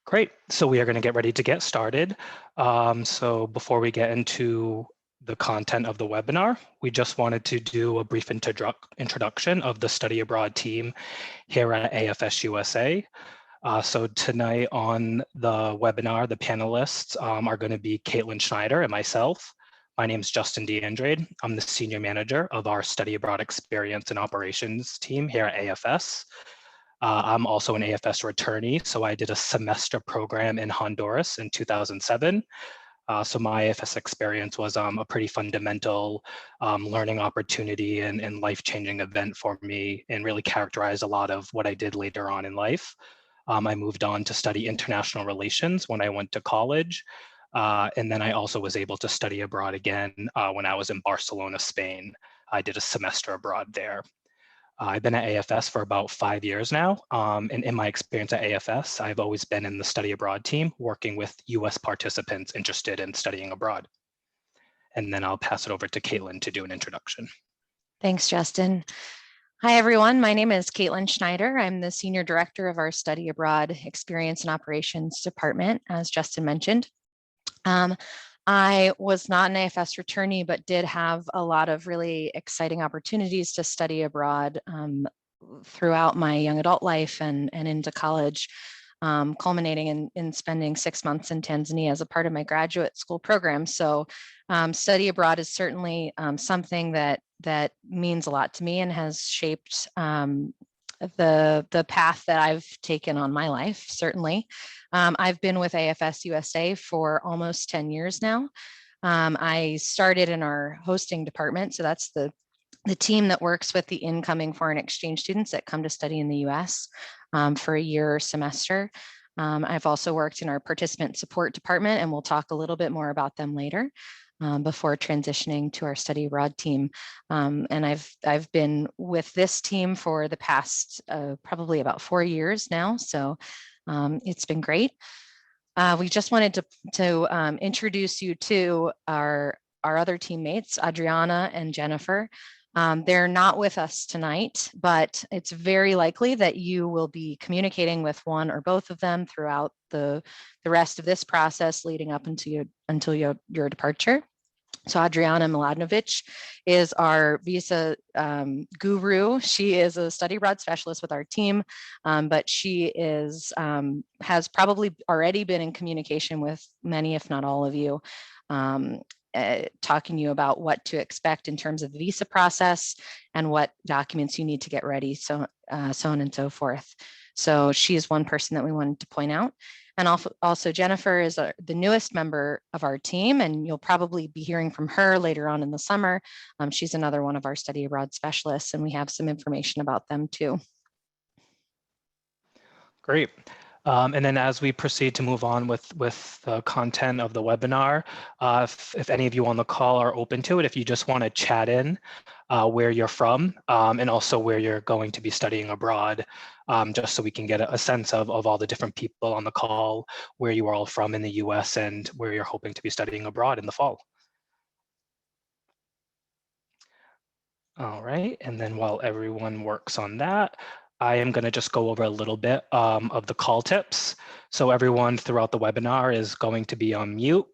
Great. So we are going to get ready to get started. So before we get into the content of the webinar, we just wanted to do a brief introduction of the study abroad team here at AFS-USA. So tonight on the webinar, the panelists are going to be Caitlin Schneider and myself. My name is Justin DeAndrade. I'm the senior manager of our study abroad experience and operations team here at AFS. I'm also an AFS returnee, so I did a semester program in Honduras in 2007. So my AFS experience was a pretty fundamental learning opportunity and life-changing event for me, and really characterized a lot of what I did later on in life. I moved on to study international relations when I went to college. And then I also was able to study abroad again when I was in Barcelona, Spain. I did a semester abroad there. I've been at AFS for about 5 years now. And in my experience at AFS, I've always been in the study abroad team, working with US participants interested in studying abroad. And then I'll pass it over to Caitlin to do an introduction. Thanks, Justin. Hi, everyone. My name is Caitlin Schneider. I'm the Senior Director of our Study Abroad Experience and Operations Department, as Justin mentioned. I was not an AFS returnee, but did have a lot of really exciting opportunities to study abroad throughout my young adult life and into college, culminating in spending 6 months in Tanzania as a part of my graduate school program. So study abroad is certainly something that means a lot to me and has shaped the path that I've taken on my life, certainly. I've been with AFS-USA for almost 10 years now. I started in our hosting department, so that's the team that works with the incoming foreign exchange students that come to study in the US for a year or semester. I've also worked in our participant support department, and we'll talk a little bit more about them later. Before transitioning to our study abroad team. And I've been with this team for the past probably about 4 years now. So it's been great. We just wanted to introduce you to our other teammates, Adriana and Jennifer. They're not with us tonight, but it's very likely that you will be communicating with one or both of them throughout the rest of this process leading up until your departure. So Adriana Miladinovic is our visa guru. She is a study abroad specialist with our team, but she has probably already been in communication with many, if not all of you, talking to you about what to expect in terms of the visa process and what documents you need to get ready, so on and so forth. So she is one person that we wanted to point out. And also Jennifer is the newest member of our team, and you'll probably be hearing from her later on in the summer. She's another one of our study abroad specialists, and we have some information about them too. Great. And then as we proceed to move on with the content of the webinar, if any of you on the call are open to it, if you just want to chat in where you're from and also where you're going to be studying abroad, just so we can get a sense of all the different people on the call, where you are all from in the US and where you're hoping to be studying abroad in the fall. All right, and then while everyone works on that, I am going to just go over a little bit of the call tips. So everyone throughout the webinar is going to be on mute.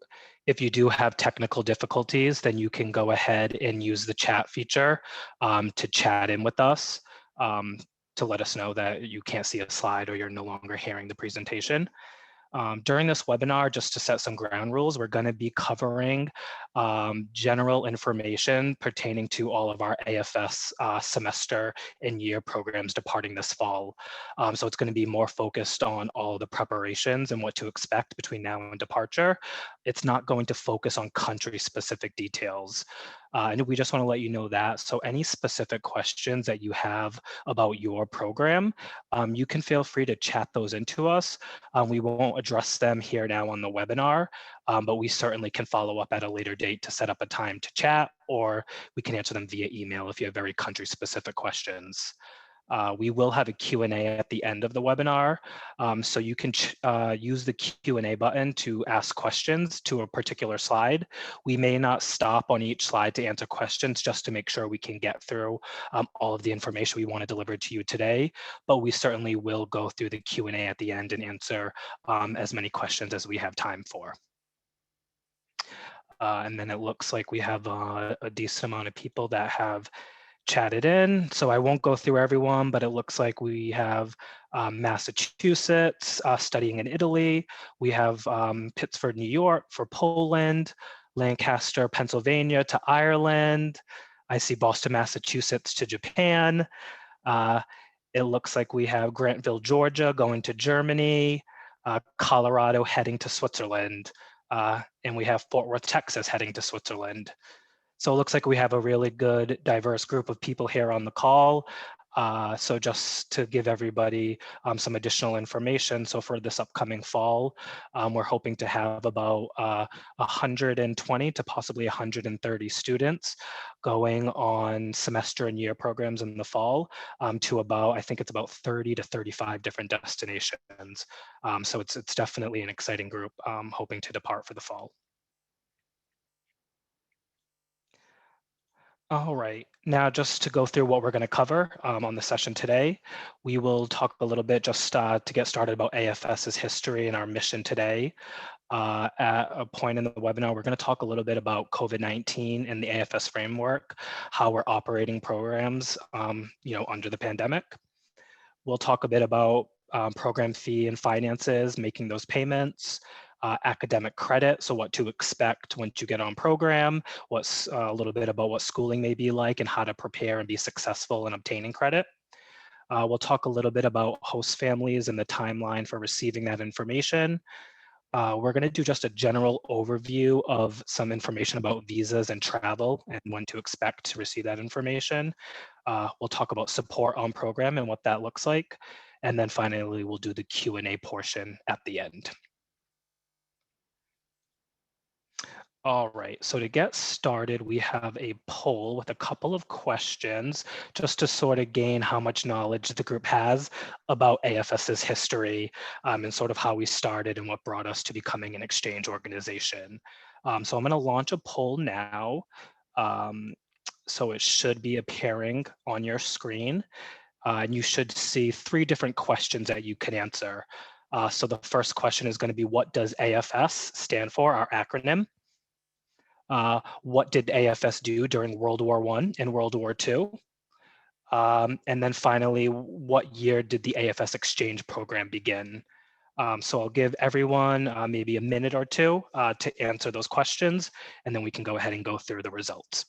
If you do have technical difficulties, then you can go ahead and use the chat feature to chat in with us to let us know that you can't see a slide or you're no longer hearing the presentation. During this webinar, just to set some ground rules, we're going to be covering general information pertaining to all of our AFS semester and year programs departing this fall. So it's going to be more focused on all the preparations and what to expect between now and departure. It's not going to focus on country-specific details. And we just want to let you know that. So any specific questions that you have about your program, you can feel free to chat those into us. We won't address them here now on the webinar, but we certainly can follow up at a later date to set up a time to chat, or we can answer them via email if you have very country-specific questions. We will have a Q&A at the end of the webinar, so you can use the Q&A button to ask questions to a particular slide. We may not stop on each slide to answer questions just to make sure we can get through all of the information we want to deliver to you today, but we certainly will go through the Q&A at the end and answer as many questions as we have time for. And then it looks like we have a decent amount of people that have chatted in. So I won't go through everyone, but it looks like we have Massachusetts, studying in Italy. We have Pittsford, New York for Poland, Lancaster, Pennsylvania to Ireland. I see Boston, Massachusetts to Japan. It looks like we have Grantville, Georgia going to Germany, Colorado heading to Switzerland, and we have Fort Worth, Texas heading to Switzerland. So it looks like we have a really good, diverse group of people here on the call. So just to give everybody some additional information, so for this upcoming fall, we're hoping to have about 120 to possibly 130 students going on semester and year programs in the fall to about, I think it's about 30 to 35 different destinations. So it's definitely an exciting group hoping to depart for the fall. All right, now just to go through what we're going to cover on the session today, we will talk a little bit just to get started about AFS's history and our mission today. At a point in the webinar, we're going to talk a little bit about COVID-19 and the AFS framework, how we're operating programs, under the pandemic. We'll talk a bit about program fee and finances, making those payments, academic credit, so what to expect once you get on program, what's a little bit about what schooling may be like and how to prepare and be successful in obtaining credit. We'll talk a little bit about host families and the timeline for receiving that information. We're going to do just a general overview of some information about visas and travel and when to expect to receive that information. We'll talk about support on program and what that looks like. And then finally, we'll do the Q&A portion at the end. All right, so to get started, we have a poll with a couple of questions just to sort of gain how much knowledge the group has about AFS's history and sort of how we started and what brought us to becoming an exchange organization. So I'm going to launch a poll now. So it should be appearing on your screen. And you should see 3 different questions that you can answer. So the first question is going to be, what does AFS stand for, our acronym? What did AFS do during World War I and World War II? And then finally, what year did the AFS exchange program begin? So I'll give everyone maybe a minute or two to answer those questions, and then we can go ahead and go through the results.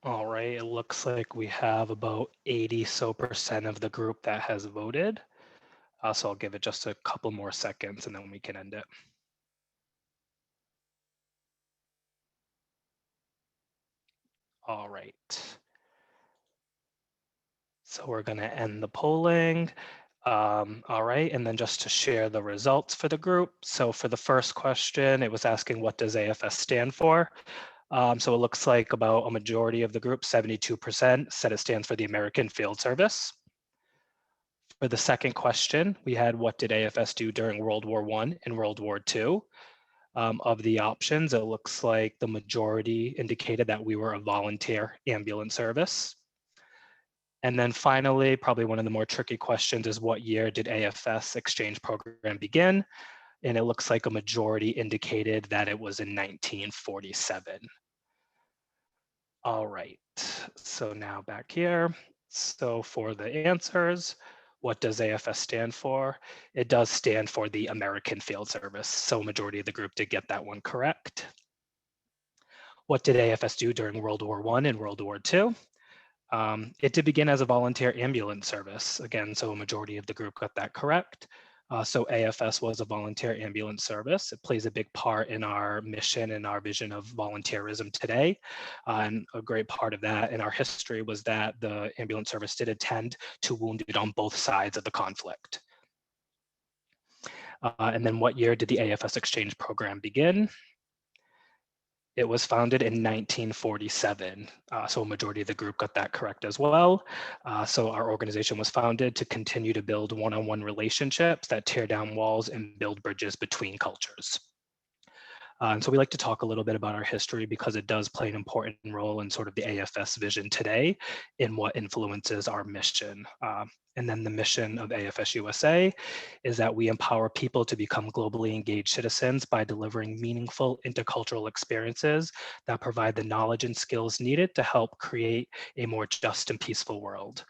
All right, it looks like we have about 80% of the group that has voted. So I'll give it just a couple more seconds and then we can end it. All right. So we're going to end the polling. All right, and then just to share the results for the group. So for the first question, it was asking, what does AFS stand for? So it looks like about a majority of the group, 72%, said it stands for the American Field Service. For the second question, we had, what did AFS do during World War I and World War II? Of the options, it looks like the majority indicated that we were a volunteer ambulance service. And then finally, probably one of the more tricky questions is, what year did AFS exchange program begin? And it looks like a majority indicated that it was in 1947. All right, so now back here. So for the answers, what does AFS stand for? It does stand for the American Field Service. So majority of the group did get that one correct. What did AFS do during World War I and World War II? It did begin as a volunteer ambulance service. Again, so a majority of the group got that correct. So AFS was a volunteer ambulance service. It plays a big part in our mission and our vision of volunteerism today. And a great part of that in our history was that the ambulance service did attend to wounded on both sides of the conflict. And then what year did the AFS exchange program begin? It was founded in 1947, so a majority of the group got that correct as well. So our organization was founded to continue to build one-on-one relationships that tear down walls and build bridges between cultures. And so we like to talk a little bit about our history because it does play an important role in sort of the AFS vision today in what influences our mission. And then the mission of AFS-USA is that we empower people to become globally engaged citizens by delivering meaningful intercultural experiences that provide the knowledge and skills needed to help create a more just and peaceful world.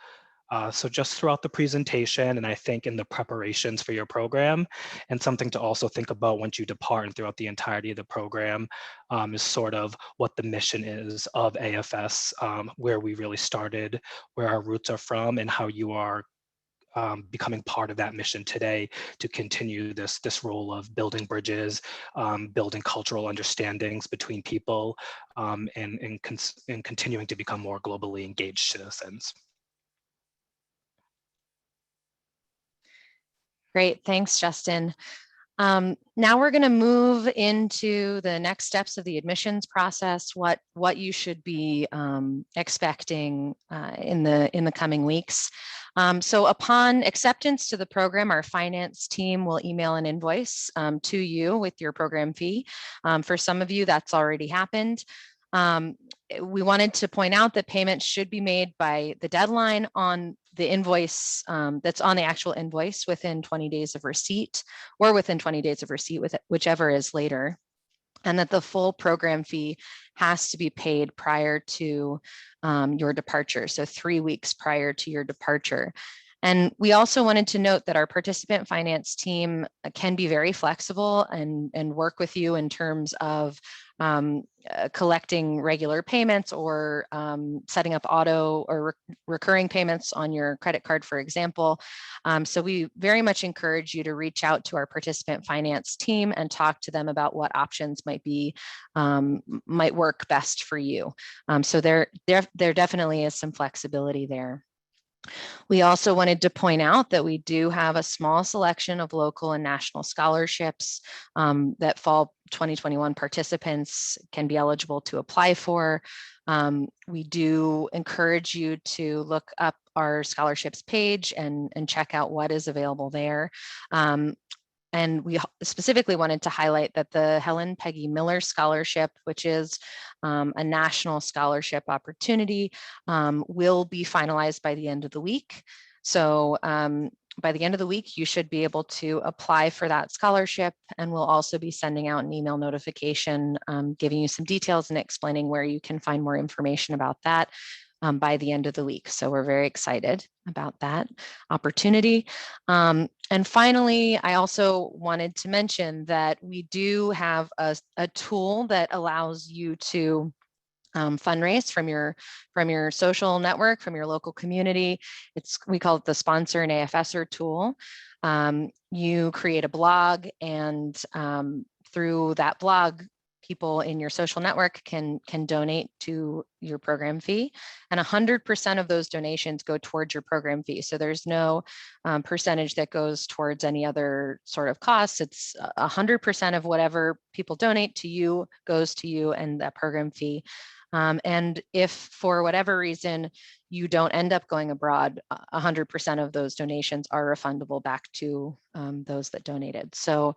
So just throughout the presentation, and I think in the preparations for your program, and something to also think about once you depart and throughout the entirety of the program, is sort of what the mission is of AFS, where we really started, where our roots are from, and how you are becoming part of that mission today to continue this role of building bridges, building cultural understandings between people, and continuing to become more globally engaged citizens. Great, thanks, Justin. Now we're going to move into the next steps of the admissions process, what you should be expecting in the coming weeks. So upon acceptance to the program, our finance team will email an invoice to you with your program fee. For some of you, that's already happened. We wanted to point out that payments should be made by the deadline on the invoice that's on the actual invoice within 20 days of receipt, or within 20 days of receipt, with whichever is later, and that the full program fee has to be paid prior to your departure, so 3 weeks prior to your departure. And we also wanted to note that our participant finance team can be very flexible and work with you in terms of collecting regular payments or setting up auto or recurring payments on your credit card, for example. So we very much encourage you to reach out to our participant finance team and talk to them about what options might work best for you. So there definitely is some flexibility there. We also wanted to point out that we do have a small selection of local and national scholarships that fall 2021 participants can be eligible to apply for. We do encourage you to look up our scholarships page and check out what is available there. And we specifically wanted to highlight that the Helen Peggy Miller Scholarship, which is a national scholarship opportunity, will be finalized by the end of the week. So by the end of the week, you should be able to apply for that scholarship, and we'll also be sending out an email notification giving you some details and explaining where you can find more information about that by the end of the week. So we're very excited about that opportunity. And finally, I also wanted to mention that we do have a tool that allows you to fundraise from your social network, from your local community. We call it the Sponsor an AFSer tool. You create a blog, and through that blog, people in your social network can donate to your program fee, and 100% of those donations go towards your program fee. So there's no percentage that goes towards any other sort of costs. It's 100% of whatever people donate to you goes to you and that program fee. And if for whatever reason you don't end up going abroad, 100% of those donations are refundable back to those that donated. So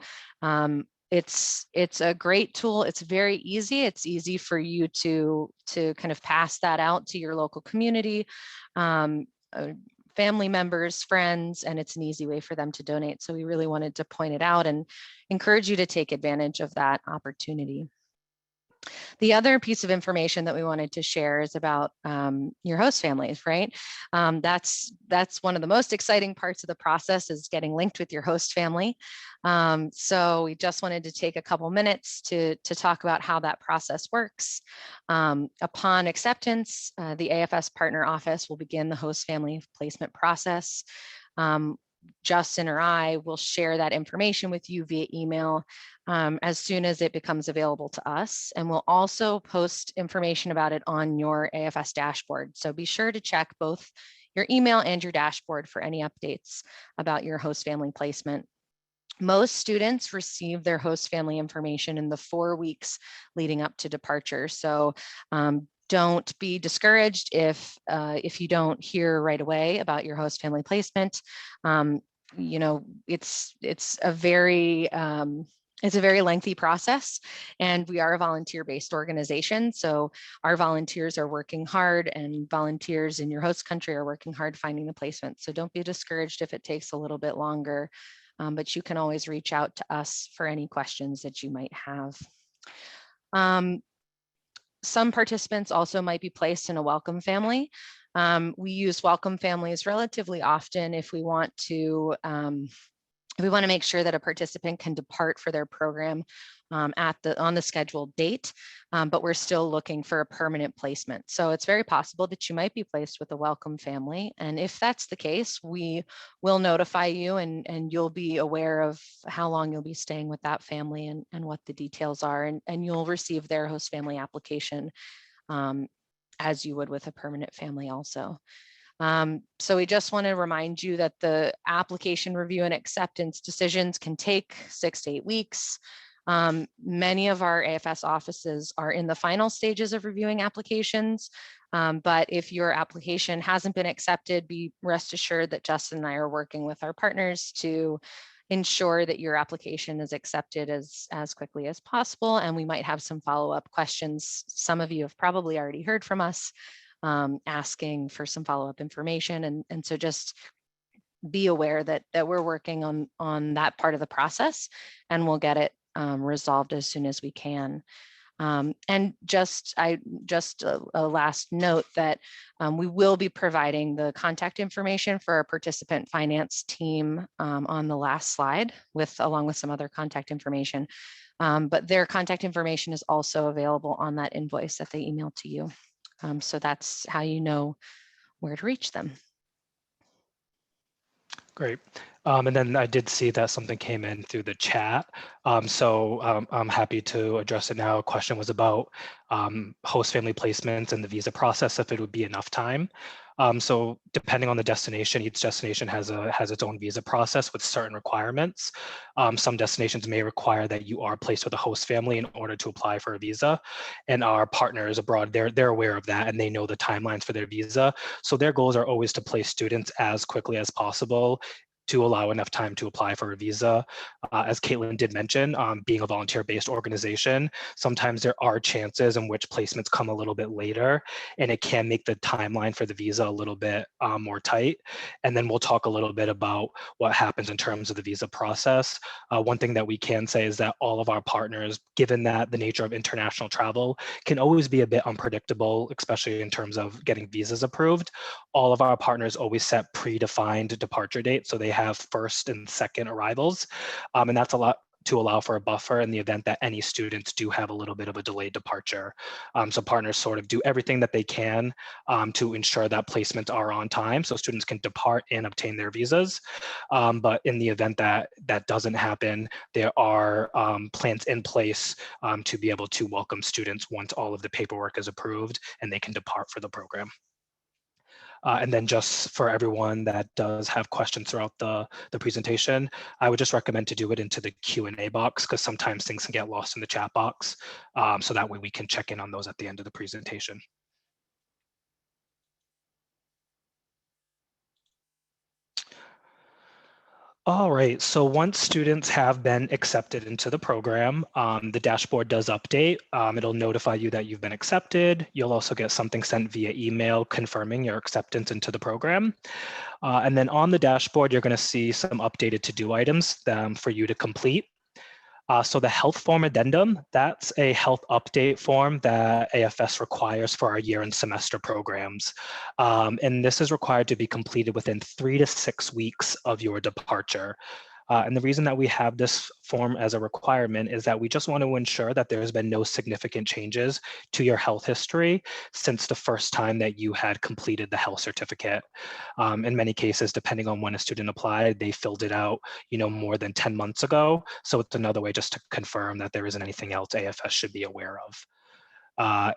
it's a great tool. It's very easy. It's easy for you to kind of pass that out to your local community, family members, friends, and it's an easy way for them to donate. So we really wanted to point it out and encourage you to take advantage of that opportunity. The other piece of information that we wanted to share is about your host families, right? That's one of the most exciting parts of the process, is getting linked with your host family. So we just wanted to take a couple minutes to talk about how that process works. Upon acceptance, the AFS Partner Office will begin the host family placement process. Justin or I will share that information with you via email as soon as it becomes available to us. And we'll also post information about it on your AFS dashboard. So be sure to check both your email and your dashboard for any updates about your host family placement. Most students receive their host family information in the 4 weeks leading up to departure. So don't be discouraged if you don't hear right away about your host family placement. You know, it's a very lengthy process, and we are a volunteer-based organization. So our volunteers are working hard, and volunteers in your host country are working hard finding the placement. So don't be discouraged if it takes a little bit longer, but you can always reach out to us for any questions that you might have. Some participants also might be placed in a welcome family. We use welcome families relatively often if we want to make sure that a participant can depart for their program on the scheduled date, but we're still looking for a permanent placement. So it's very possible that you might be placed with a welcome family. And if that's the case, we will notify you, and you'll be aware of how long you'll be staying with that family and what the details are. And you'll receive their host family application as you would with a permanent family also. So we just want to remind you that the application review and acceptance decisions can take 6 to 8 weeks. Many of our AFS offices are in the final stages of reviewing applications, but if your application hasn't been accepted, be rest assured that Justin and I are working with our partners to ensure that your application is accepted as quickly as possible. And we might have some follow-up questions. Some of you have probably already heard from us asking for some follow-up information. And so just be aware that we're working on that part of the process, and we'll get it resolved as soon as we can. And just a last note that we will be providing the contact information for our participant finance team on the last slide, along with some other contact information. But their contact information is also available on that invoice that they emailed to you. So that's how you know where to reach them. Great. And then I did see that something came in through the chat. So I'm happy to address it now. A question was about host family placements and the visa process, if it would be enough time. So depending on the destination, each destination has its own visa process with certain requirements. Some destinations may require that you are placed with a host family in order to apply for a visa. And our partners abroad, they're aware of that, and they know the timelines for their visa. So their goals are always to place students as quickly as possible to allow enough time to apply for a visa. As Caitlin did mention, being a volunteer-based organization, sometimes there are chances in which placements come a little bit later, and it can make the timeline for the visa a little bit more tight. And then we'll talk a little bit about what happens in terms of the visa process. One thing that we can say is that all of our partners, given that the nature of international travel can always be a bit unpredictable, especially in terms of getting visas approved, all of our partners always set predefined departure dates. So they have first and second arrivals, and that's a lot to allow for a buffer in the event that any students do have a little bit of a delayed departure. So partners sort of do everything that they can to ensure that placements are on time so students can depart and obtain their visas. But in the event that that doesn't happen, there are plans in place to be able to welcome students once all of the paperwork is approved and they can depart for the program. And then just for everyone that does have questions throughout the presentation, I would just recommend to do it into the Q&A box, because sometimes things can get lost in the chat box. So that way we can check in on those at the end of the presentation. All right, so once students have been accepted into the program, the dashboard does update. It'll notify you that you've been accepted. You'll also get something sent via email confirming your acceptance into the program. And then on the dashboard, you're going to see some updated to-do items for you to complete. So the health form addendum, that's a health update form that AFS requires for our year and semester programs. And this is required to be completed within 3 to 6 weeks of your departure. And the reason that we have this form as a requirement is that we just want to ensure that there has been no significant changes to your health history since the first time that you had completed the health certificate. In many cases, depending on when a student applied, they filled it out, more than 10 months ago. So it's another way just to confirm that there isn't anything else AFS should be aware of.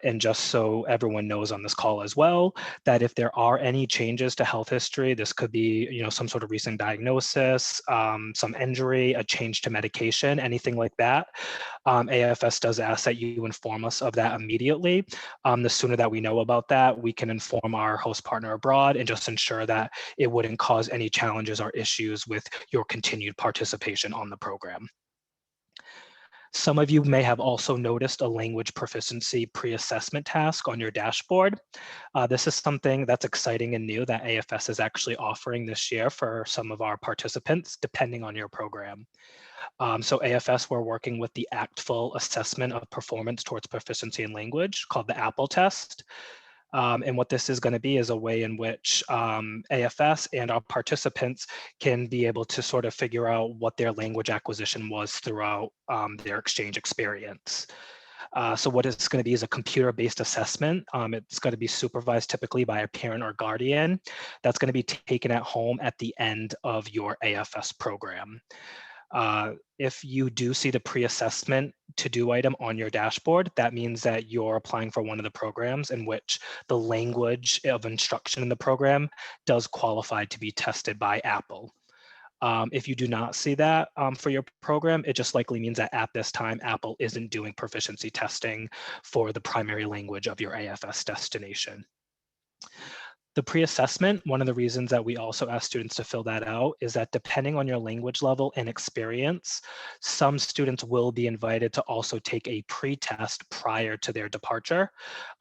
And just so everyone knows on this call as well, that if there are any changes to health history, this could be, some sort of recent diagnosis, some injury, a change to medication, anything like that. AFS does ask that you inform us of that immediately. The sooner that we know about that, we can inform our host partner abroad and just ensure that it wouldn't cause any challenges or issues with your continued participation on the program. Some of you may have also noticed a language proficiency pre-assessment task on your dashboard. This is something that's exciting and new that AFS is actually offering this year for some of our participants, depending on your program. So AFS, we're working with the ACTFL assessment of performance towards proficiency in language called the APPLE test. And what this is going to be is a way in which AFS and our participants can be able to sort of figure out what their language acquisition was throughout their exchange experience. So what it's going to be is a computer-based assessment. It's going to be supervised typically by a parent or guardian. That's going to be taken at home at the end of your AFS program. If you do see the pre-assessment to-do item on your dashboard, that means that you're applying for one of the programs in which the language of instruction in the program does qualify to be tested by Apple. If you do not see that for your program, it just likely means that at this time, Apple isn't doing proficiency testing for the primary language of your AFS destination. The pre-assessment, one of the reasons that we also ask students to fill that out is that depending on your language level and experience, some students will be invited to also take a pre-test prior to their departure.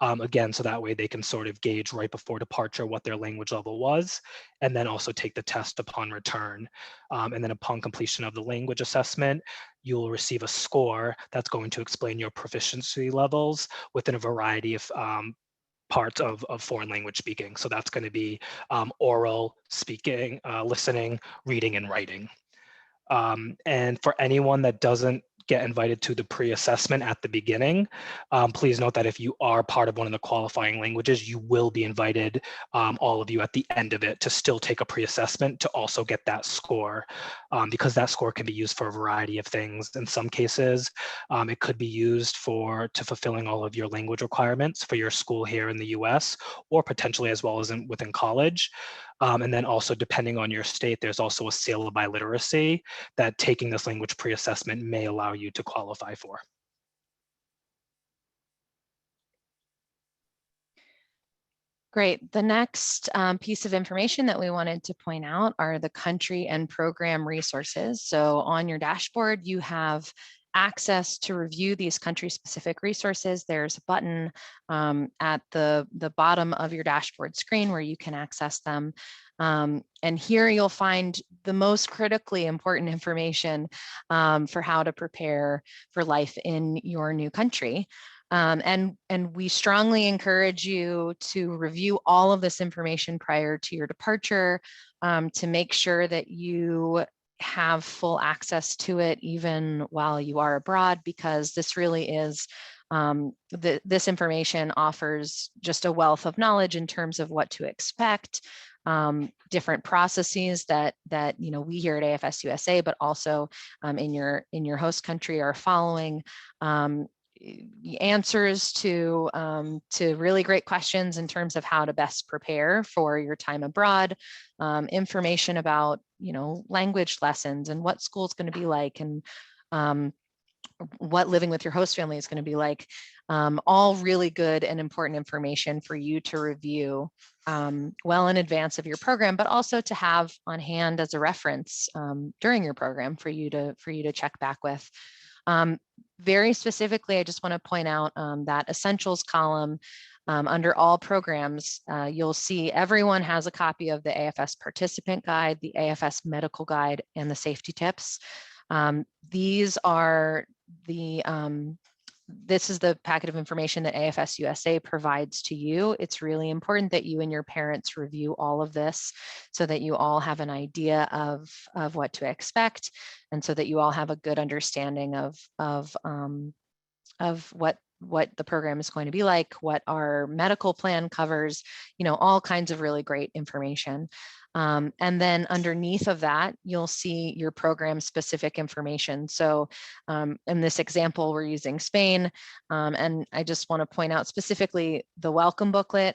Again, so that way they can sort of gauge right before departure what their language level was, and then also take the test upon return. And then upon completion of the language assessment, you'll receive a score that's going to explain your proficiency levels within a variety of parts of foreign language speaking. So that's going to be oral, speaking, listening, reading, and writing. And for anyone that doesn't get invited to the pre-assessment at the beginning, please note that if you are part of one of the qualifying languages, you will be invited, all of you at the end of it, to still take a pre-assessment to also get that score, because that score can be used for a variety of things. In some cases, it could be used to fulfilling all of your language requirements for your school here in the US, or potentially as well as within college. And then also, depending on your state, there's also a seal of biliteracy that taking this language pre-assessment may allow you to qualify for. Great. The next piece of information that we wanted to point out are the country and program resources. So on your dashboard, you have access to review these country-specific resources. There's a button at the bottom of your dashboard screen where you can access them. And here you'll find the most critically important information for how to prepare for life in your new country. And we strongly encourage you to review all of this information prior to your departure to make sure that you have full access to it even while you are abroad, because this really is, this information offers just a wealth of knowledge in terms of what to expect, different processes that we here at AFS-USA, but also in your host country are following, answers to really great questions in terms of how to best prepare for your time abroad, information about language lessons and what school's going to be like, and what living with your host family is going to be like. All really good and important information for you to review well in advance of your program, but also to have on hand as a reference during your program for you to check back with. Very specifically, I just want to point out that essentials column under all programs, you'll see everyone has a copy of the AFS participant guide, the AFS medical guide, and the safety tips. These are the this is the packet of information that AFS-USA provides to you. It's really important that you and your parents review all of this so that you all have an idea of what to expect, and so that you all have a good understanding of what the program is going to be like, what our medical plan covers, all kinds of really great information. And then underneath of that, you'll see your program specific information. So in this example, we're using Spain. And I just want to point out specifically the welcome booklet.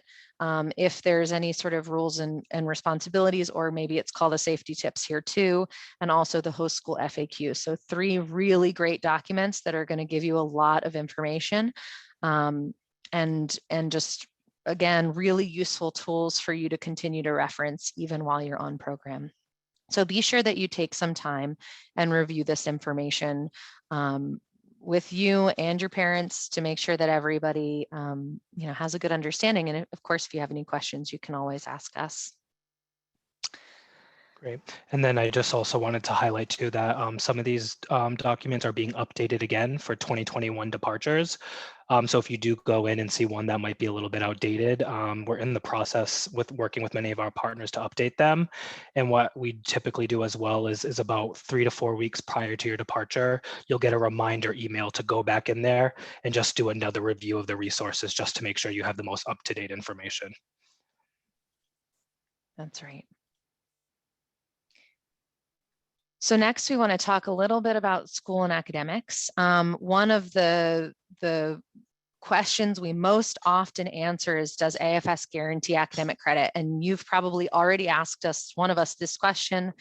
If there's any sort of rules and responsibilities, or maybe it's called the safety tips here too, and also the host school FAQ. So 3 really great documents that are going to give you a lot of information, and just, again, really useful tools for you to continue to reference even while you're on program. So be sure that you take some time and review this information with you and your parents to make sure that everybody has a good understanding. And of course, if you have any questions, you can always ask us. Great. And then I just also wanted to highlight too that some of these documents are being updated again for 2021 departures. So if you do go in and see one that might be a little bit outdated, we're in the process with working with many of our partners to update them. And what we typically do as well is about 3 to 4 weeks prior to your departure, you'll get a reminder email to go back in there and just do another review of the resources just to make sure you have the most up-to-date information. That's right. So next, we want to talk a little bit about school and academics. One of the questions we most often answer is, does AFS guarantee academic credit? And you've probably already asked one of us this question.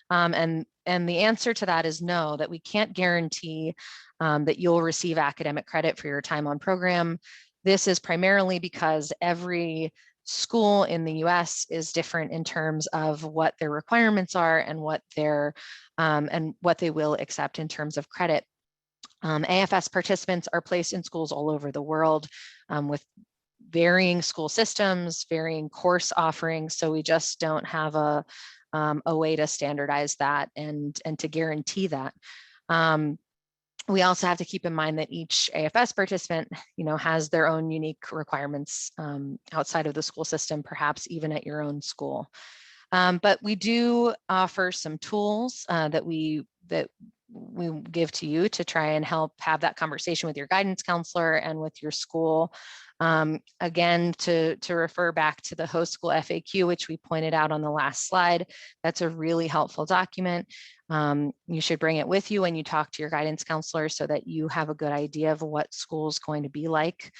And the answer to that is no, that we can't guarantee that you'll receive academic credit for your time on program. This is primarily because every school in the US is different in terms of what their requirements are and what they will accept in terms of credit. AFS participants are placed in schools all over the world with varying school systems, varying course offerings. So we just don't have a way to standardize that and to guarantee that. We also have to keep in mind that each AFS participant, has their own unique requirements outside of the school system, perhaps even at your own school. But we do offer some tools that we give to you to try and help have that conversation with your guidance counselor and with your school. Again, to refer back to the host school FAQ, which we pointed out on the last slide, that's a really helpful document. You should bring it with you when you talk to your guidance counselor so that you have a good idea of what school is going to be like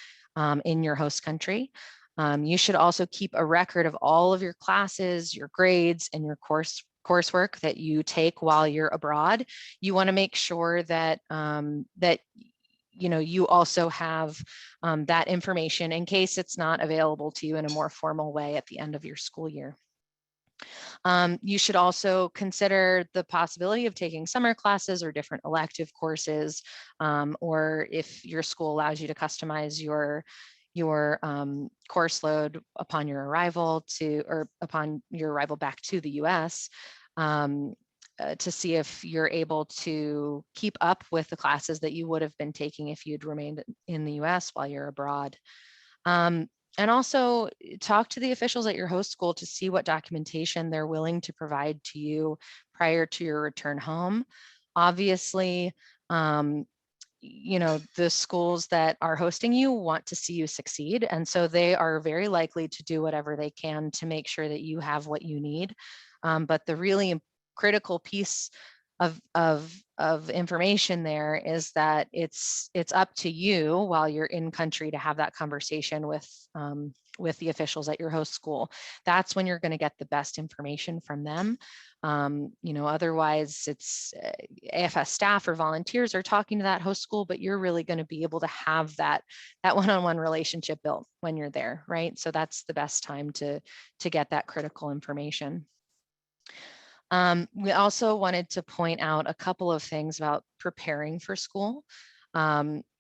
in your host country. You should also keep a record of all of your classes, your grades, and your coursework that you take while you're abroad. You want to make sure that you also have that information in case it's not available to you in a more formal way at the end of your school year. You should also consider the possibility of taking summer classes or different elective courses, or if your school allows you to customize your course load upon your arrival back to the US, to see if you're able to keep up with the classes that you would have been taking if you'd remained in the US while you're abroad. And also talk to the officials at your host school to see what documentation they're willing to provide to you prior to your return home. Obviously, the schools that are hosting you want to see you succeed. And so they are very likely to do whatever they can to make sure that you have what you need. But the really critical piece of information there is that it's up to you while you're in country to have that conversation with the officials at your host school. That's when you're going to get the best information from them. Otherwise it's AFS staff or volunteers are talking to that host school, but you're really going to be able to have that one-on-one relationship built when you're there, right? So that's the best time to get that critical information. We also wanted to point out a couple of things about preparing for school.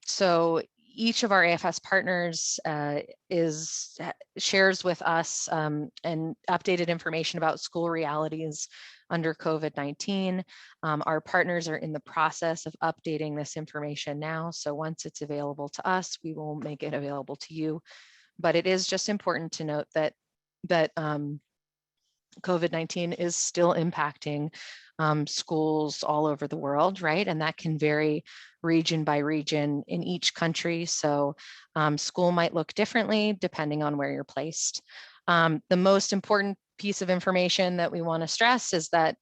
So each of our AFS partners shares with us and updated information about school realities under COVID-19. Our partners are in the process of updating this information now. So once it's available to us, we will make it available to you. But it is just important to note that COVID-19 is still impacting schools all over the world, right? And that can vary region by region in each country. So school might look differently depending on where you're placed. The most important piece of information that we want to stress is that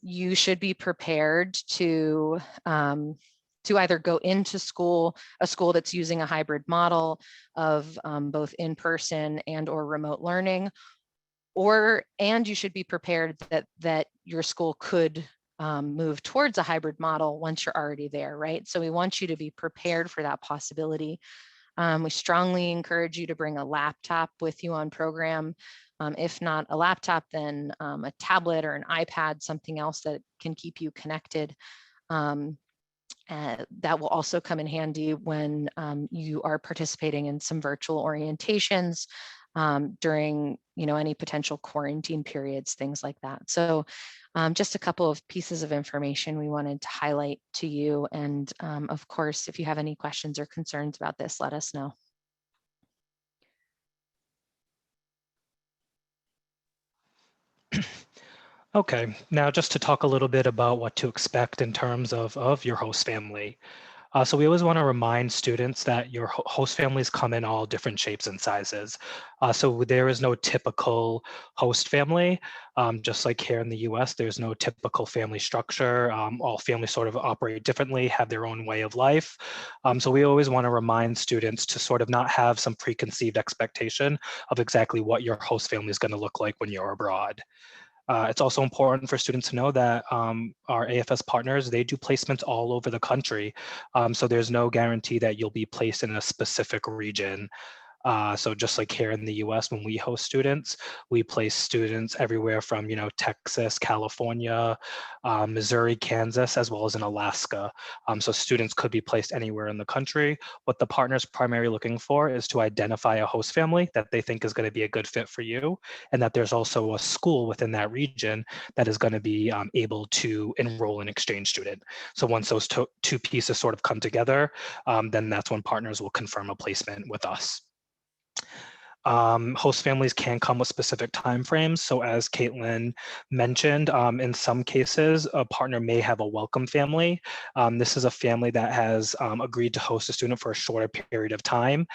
you should be prepared to either go into a school that's using a hybrid model of both in-person and or remote learning, and you should be prepared that your school could move towards a hybrid model once you're already there, right? So we want you to be prepared for that possibility. We strongly encourage you to bring a laptop with you on program. If not a laptop, then a tablet or an iPad, something else that can keep you connected. That will also come in handy when you are participating in some virtual orientations during any potential quarantine periods, things like that. So just a couple of pieces of information we wanted to highlight to you. And of course, if you have any questions or concerns about this, let us know. Okay, now just to talk a little bit about what to expect in terms of your host family. So we always want to remind students that your host families come in all different shapes and sizes. So there is no typical host family. Just like here in the US, there's no typical family structure. All families sort of operate differently, have their own way of life. So we always want to remind students to sort of not have some preconceived expectation of exactly what your host family is going to look like when you're abroad. It's also important for students to know that our AFS partners, they do placements all over the country. So there's no guarantee that you'll be placed in a specific region. So just like here in the US, when we host students, we place students everywhere from, Texas, California, Missouri, Kansas, as well as in Alaska. So students could be placed anywhere in the country. What the partner's primarily looking for is to identify a host family that they think is going to be a good fit for you, and that there's also a school within that region that is going to be able to enroll an exchange student. So once those two pieces sort of come together, then that's when partners will confirm a placement with us. Host families can come with specific timeframes. So as Caitlin mentioned, in some cases, a partner may have a welcome family. This is a family that has agreed to host a student for a shorter period of time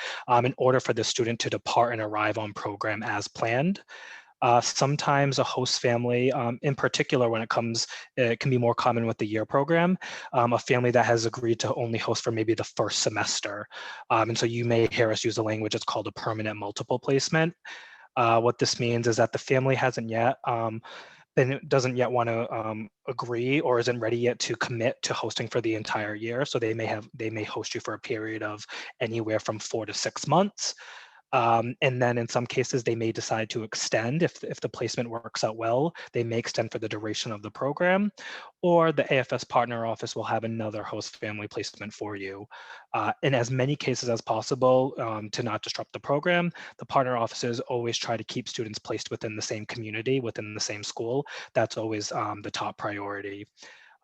in order for the student to depart and arrive on program as planned. Sometimes a host family, in particular when it can be more common with the year program, a family that has agreed to only host for maybe the first semester. And so you may hear us use a language that's called a permanent multiple placement. What this means is that the family hasn't yet doesn't yet want to agree or isn't ready yet to commit to hosting for the entire year. So they may host you for a period of anywhere from 4 to 6 months. And then in some cases, they may decide to extend if the placement works out well. They may extend for the duration of the program, or the AFS partner office will have another host family placement for you. In as many cases as possible, to not disrupt the program, the partner offices always try to keep students placed within the same community, within the same school. That's always the top priority.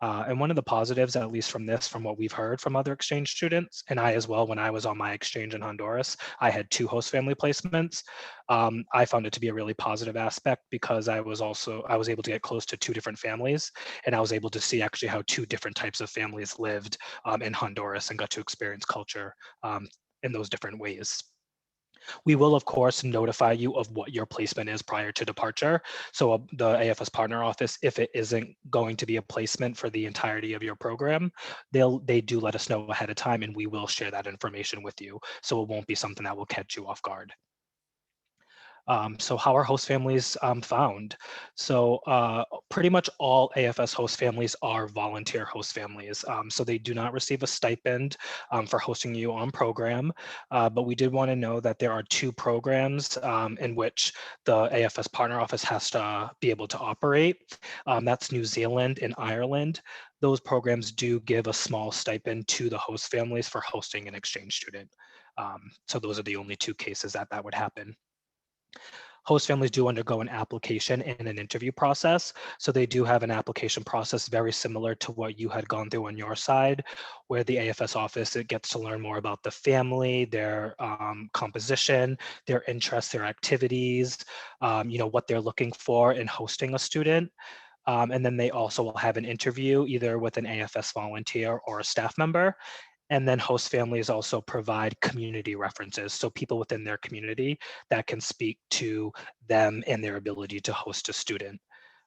And one of the positives, at least from what we've heard from other exchange students, and I as well, when I was on my exchange in Honduras, I had 2 host family placements. I found it to be a really positive aspect because I was able to get close to 2 different families, and I was able to see actually how 2 different types of families lived in Honduras and got to experience culture in those different ways. We will, of course, notify you of what your placement is prior to departure. So the AFS partner office, if it isn't going to be a placement for the entirety of your program, they do let us know ahead of time, and we will share that information with you. So it won't be something that will catch you off guard. So how are host families found? So pretty much all AFS host families are volunteer host families. So they do not receive a stipend for hosting you on program. But we did want to know that there are 2 programs in which the AFS partner office has to be able to operate. That's New Zealand and Ireland. Those programs do give a small stipend to the host families for hosting an exchange student. So those are the only 2 cases that would happen. Host families do undergo an application and an interview process. So they do have an application process very similar to what you had gone through on your side, where the AFS office, it gets to learn more about the family, their composition, their interests, their activities, what they're looking for in hosting a student. And then they also will have an interview either with an AFS volunteer or a staff member. And then host families also provide community references. So people within their community that can speak to them and their ability to host a student.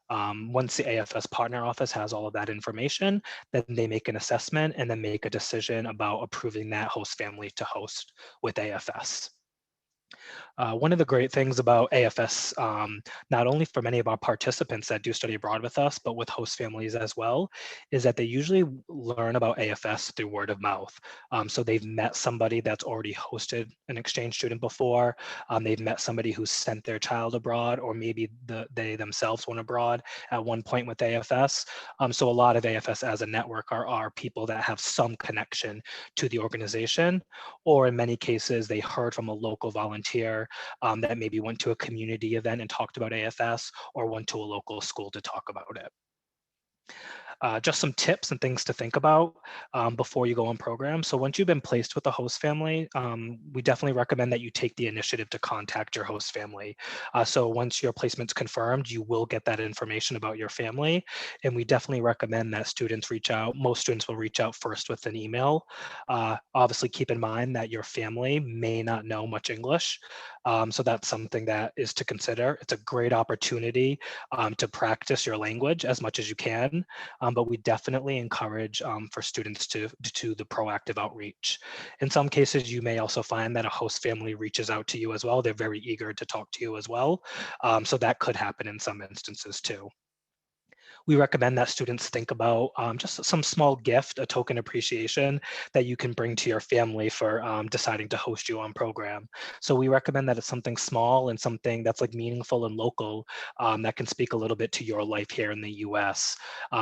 Once the AFS partner office has all of that information, then they make an assessment and then make a decision about approving that host family to host with AFS. One of the great things about AFS, not only for many of our participants that do study abroad with us, but with host families as well, is that they usually learn about AFS through word of mouth. So they've met somebody that's already hosted an exchange student before. They've met somebody who's sent their child abroad, or maybe they themselves went abroad at one point with AFS. So a lot of AFS as a network are people that have some connection to the organization, or in many cases, they heard from a local volunteer that maybe went to a community event and talked about AFS, or went to a local school to talk about it. Just some tips and things to think about before you go on program. So once you've been placed with the host family, we definitely recommend that you take the initiative to contact your host family. So once your placement's confirmed, you will get that information about your family. And we definitely recommend that students reach out. Most students will reach out first with an email. Obviously, keep in mind that your family may not know much English. So that's something that is to consider. It's a great opportunity to practice your language as much as you can. But we definitely encourage for students to do the proactive outreach. In some cases, you may also find that a host family reaches out to you as well. They're very eager to talk to you as well. So that could happen in some instances too. We recommend that students think about just some small gift, a token appreciation that you can bring to your family for deciding to host you on program. So we recommend that it's something small and something that's like meaningful and local that can speak a little bit to your life here in the US.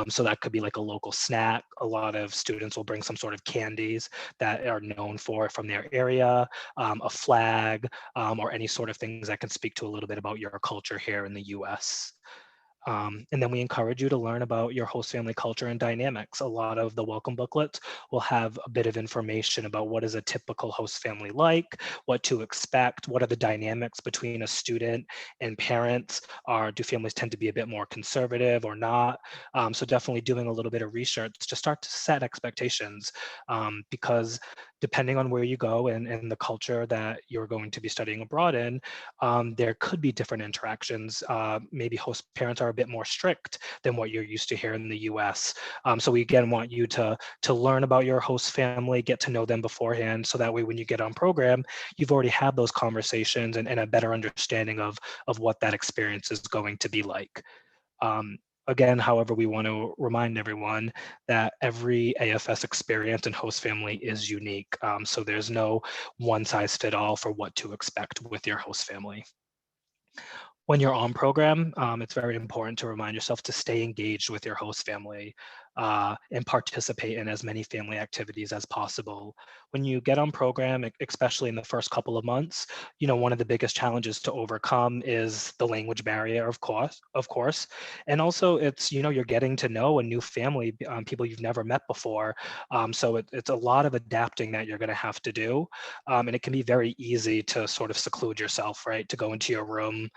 So that could be like a local snack. A lot of students will bring some sort of candies that are known for from their area, a flag, or any sort of things that can speak to a little bit about your culture here in the US. And then we encourage you to learn about your host family culture and dynamics. A lot of the welcome booklets will have a bit of information about what is a typical host family like, what to expect, what are the dynamics between a student and parents. Do families tend to be a bit more conservative or not? So definitely doing a little bit of research to start to set expectations, because depending on where you go and the culture that you're going to be studying abroad in, there could be different interactions. Maybe host parents are a bit more strict than what you're used to here in the US. So we again want you to learn about your host family, get to know them beforehand, so that way when you get on program, you've already had those conversations and a better understanding of what that experience is going to be like. Again, however, we want to remind everyone that every AFS experience and host family is unique. So there's no one size fit all for what to expect with your host family. When you're on program, it's very important to remind yourself to stay engaged with your host family and participate in as many family activities as possible. When you get on program, especially in the first couple of months, one of the biggest challenges to overcome is the language barrier, of course. And also it's, you're getting to know a new family, people you've never met before. So it's a lot of adapting that you're going to have to do. And it can be very easy to sort of seclude yourself, right? To go into your room,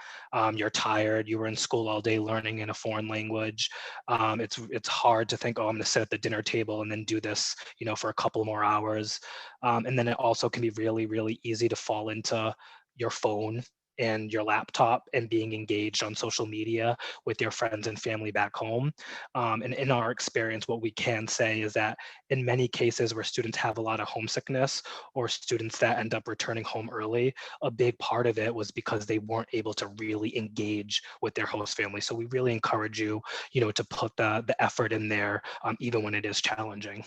you're tired, you were in school all day learning in a foreign language. It's hard to think, oh, I'm going to sit at the dinner table and then do this, for a couple more hours. And then it also can be really, really easy to fall into your phone and your laptop and being engaged on social media with your friends and family back home. And in our experience, what we can say is that in many cases where students have a lot of homesickness, or students that end up returning home early, a big part of it was because they weren't able to really engage with their host family. So we really encourage you, to put the effort in there, even when it is challenging.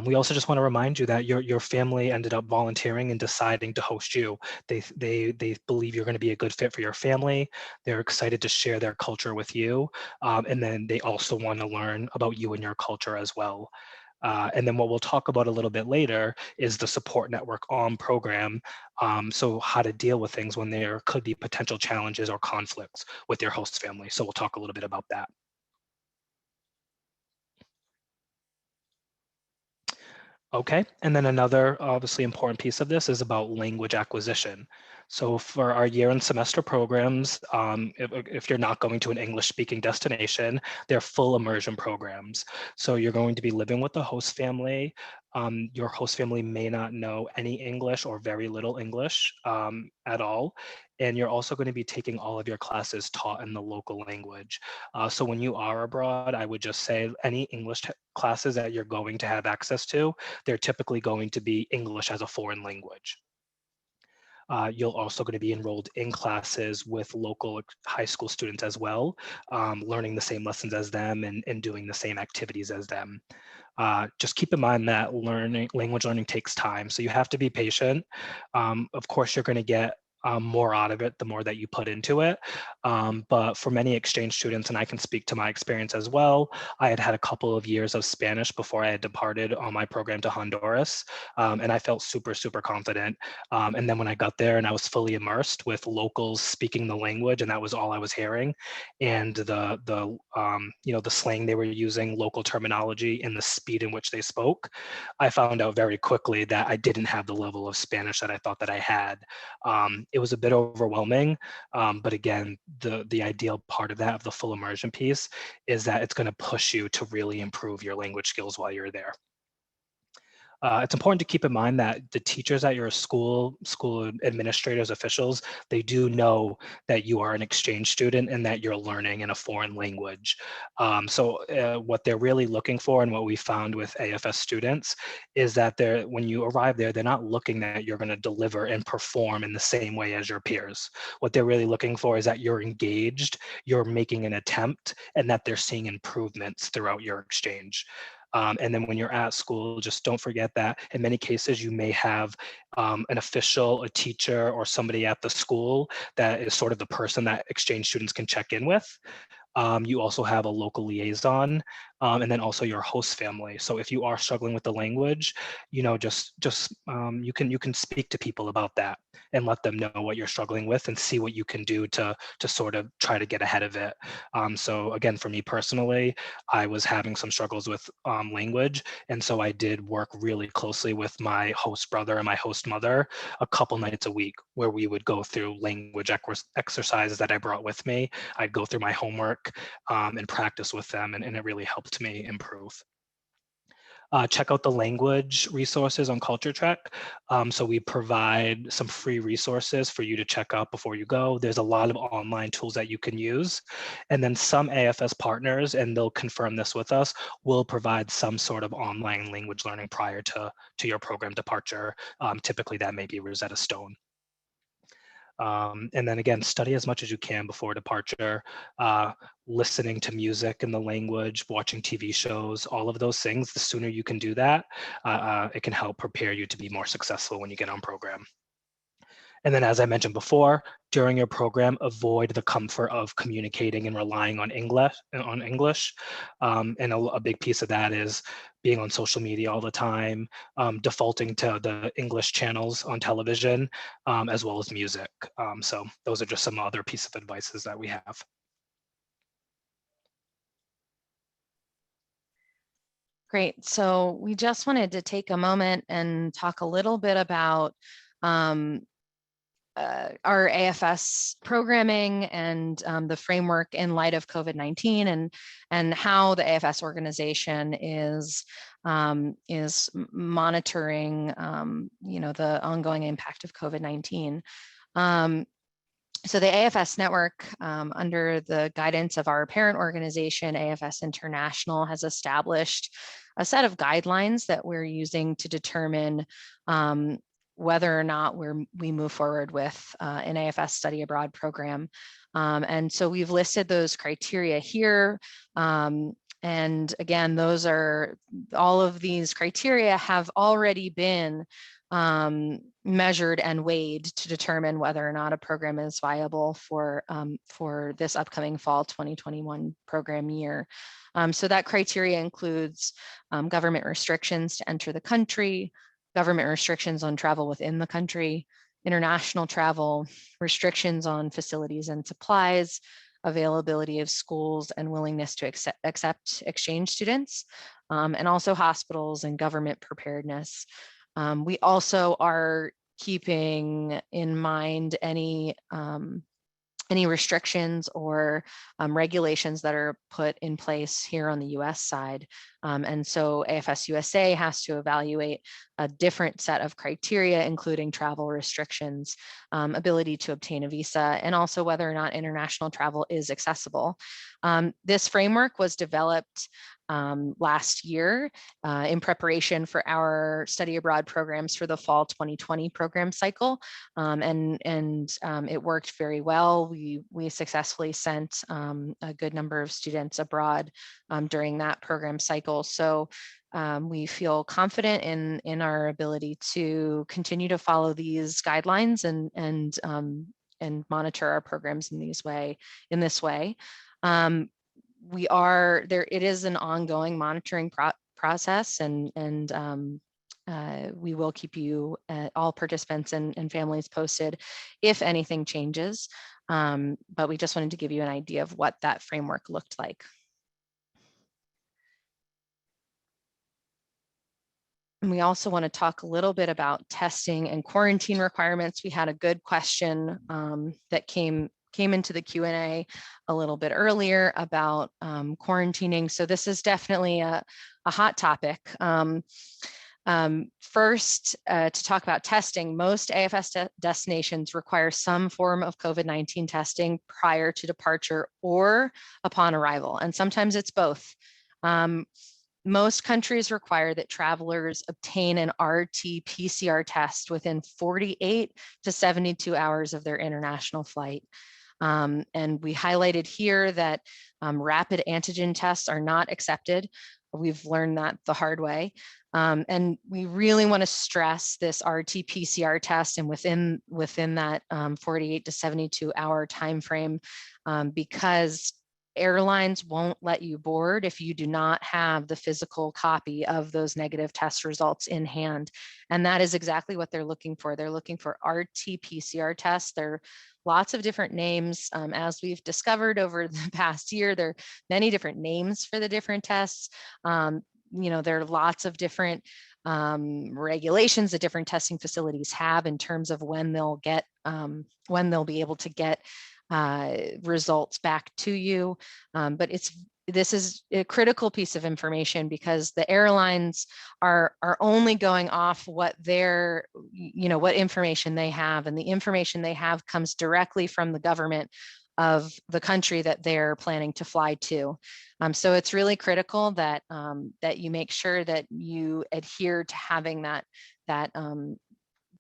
We also just want to remind you that your family ended up volunteering and deciding to host you. They believe you're going to be a good fit for your family. They're excited to share their culture with you, and then they also want to learn about you and your culture as well. And then what we'll talk about a little bit later is the support network on program. So how to deal with things when there could be potential challenges or conflicts with your host family. So we'll talk a little bit about that. Okay, and then another obviously important piece of this is about language acquisition. So for our year and semester programs, if you're not going to an English speaking destination, they're full immersion programs. So you're going to be living with the host family. Your host family may not know any English or very little English at all. And you're also going to be taking all of your classes taught in the local language. So when you are abroad, I would just say any English classes that you're going to have access to, they're typically going to be English as a foreign language. You're also going to be enrolled in classes with local high school students as well, learning the same lessons as them and doing the same activities as them. Just keep in mind that language learning takes time, so you have to be patient. Of course, you're going to get more out of it the more that you put into it. But for many exchange students, and I can speak to my experience as well, I had had a couple of years of Spanish before I had departed on my program to Honduras, and I felt super, super confident. And then when I got there and I was fully immersed with locals speaking the language, and that was all I was hearing, and the slang they were using, local terminology, and the speed in which they spoke, I found out very quickly that I didn't have the level of Spanish that I thought that I had. It was a bit overwhelming, but again, the ideal part of that, of the full immersion piece, is that it's going to push you to really improve your language skills while you're there. It's important to keep in mind that the teachers at your school administrators, officials, they do know that you are an exchange student and that you're learning in a foreign language. What they're really looking for, and what we found with AFS students, is that when you arrive there, they're not looking that you're going to deliver and perform in the same way as your peers. What they're really looking for is that you're engaged, you're making an attempt, and that they're seeing improvements throughout your exchange. And then when you're at school, just don't forget that in many cases, you may have an official, a teacher, or somebody at the school that is sort of the person that exchange students can check in with. You also have a local liaison, and then also your host family. So if you are struggling with the language, you can speak to people about that and let them know what you're struggling with and see what you can do to sort of try to get ahead of it. So again, for me personally, I was having some struggles with language, and so I did work really closely with my host brother and my host mother a couple nights a week, where we would go through language exercises that I brought with me. I'd go through my homework and practice with them, and it really helped me improve. Check out the language resources on Culture Trek. So we provide some free resources for you to check out before you go. There's a lot of online tools that you can use. And then some AFS partners, and they'll confirm this with us, will provide some sort of online language learning prior to your program departure. Typically that may be Rosetta Stone. And then again, study as much as you can before departure, listening to music in the language, watching TV shows, all of those things. The sooner you can do that, it can help prepare you to be more successful when you get on program. And then, as I mentioned before, during your program, avoid the comfort of communicating and relying on English. And a big piece of that is being on social media all the time, defaulting to the English channels on television, as well as music. So those are just some other piece of advices that we have. Great. So we just wanted to take a moment and talk a little bit about our AFS programming and the framework in light of COVID-19, and how the AFS organization is monitoring the ongoing impact of COVID-19. So the AFS network, under the guidance of our parent organization, AFS International, has established a set of guidelines that we're using to determine whether or not we move forward with an AFS study abroad program. And so we've listed those criteria here. And again, all of these criteria have already been measured and weighed to determine whether or not a program is viable for this upcoming fall 2021 program year. So that criteria includes government restrictions to enter the country, government restrictions on travel within the country, international travel, restrictions on facilities and supplies, availability of schools, and willingness to accept exchange students, and also hospitals and government preparedness. We also are keeping in mind any restrictions or regulations that are put in place here on the US side. And so AFS-USA has to evaluate a different set of criteria, including travel restrictions, ability to obtain a visa, and also whether or not international travel is accessible. This framework was developed last year in preparation for our study abroad programs for the fall 2020 program cycle. It worked very well. We successfully sent a good number of students abroad during that program cycle. So we feel confident in our ability to continue to follow these guidelines and monitor our programs in this way. It is an ongoing monitoring process, and we will keep you, all participants and families, posted if anything changes. But we just wanted to give you an idea of what that framework looked like. And we also want to talk a little bit about testing and quarantine requirements. We had a good question that came into the Q&A a little bit earlier about quarantining. So this is definitely a hot topic. First, to talk about testing, most AFS destinations require some form of COVID-19 testing prior to departure or upon arrival, and sometimes it's both. Most countries require that travelers obtain an RT-PCR test within 48 to 72 hours of their international flight. And we highlighted here that rapid antigen tests are not accepted. We've learned that the hard way. And we really want to stress this RT-PCR test, and within that 48 to 72 hour time frame, because airlines won't let you board if you do not have the physical copy of those negative test results in hand. And that is exactly what they're looking for. They're looking for RT-PCR tests. There are lots of different names. As we've discovered over the past year, there are many different names for the different tests. There are lots of different regulations that different testing facilities have in terms of when they'll be able to get results back to you. But this is a critical piece of information, because the airlines are only going off what what information they have, and the information they have comes directly from the government of the country that they're planning to fly to. So it's really critical that you make sure that you adhere to having that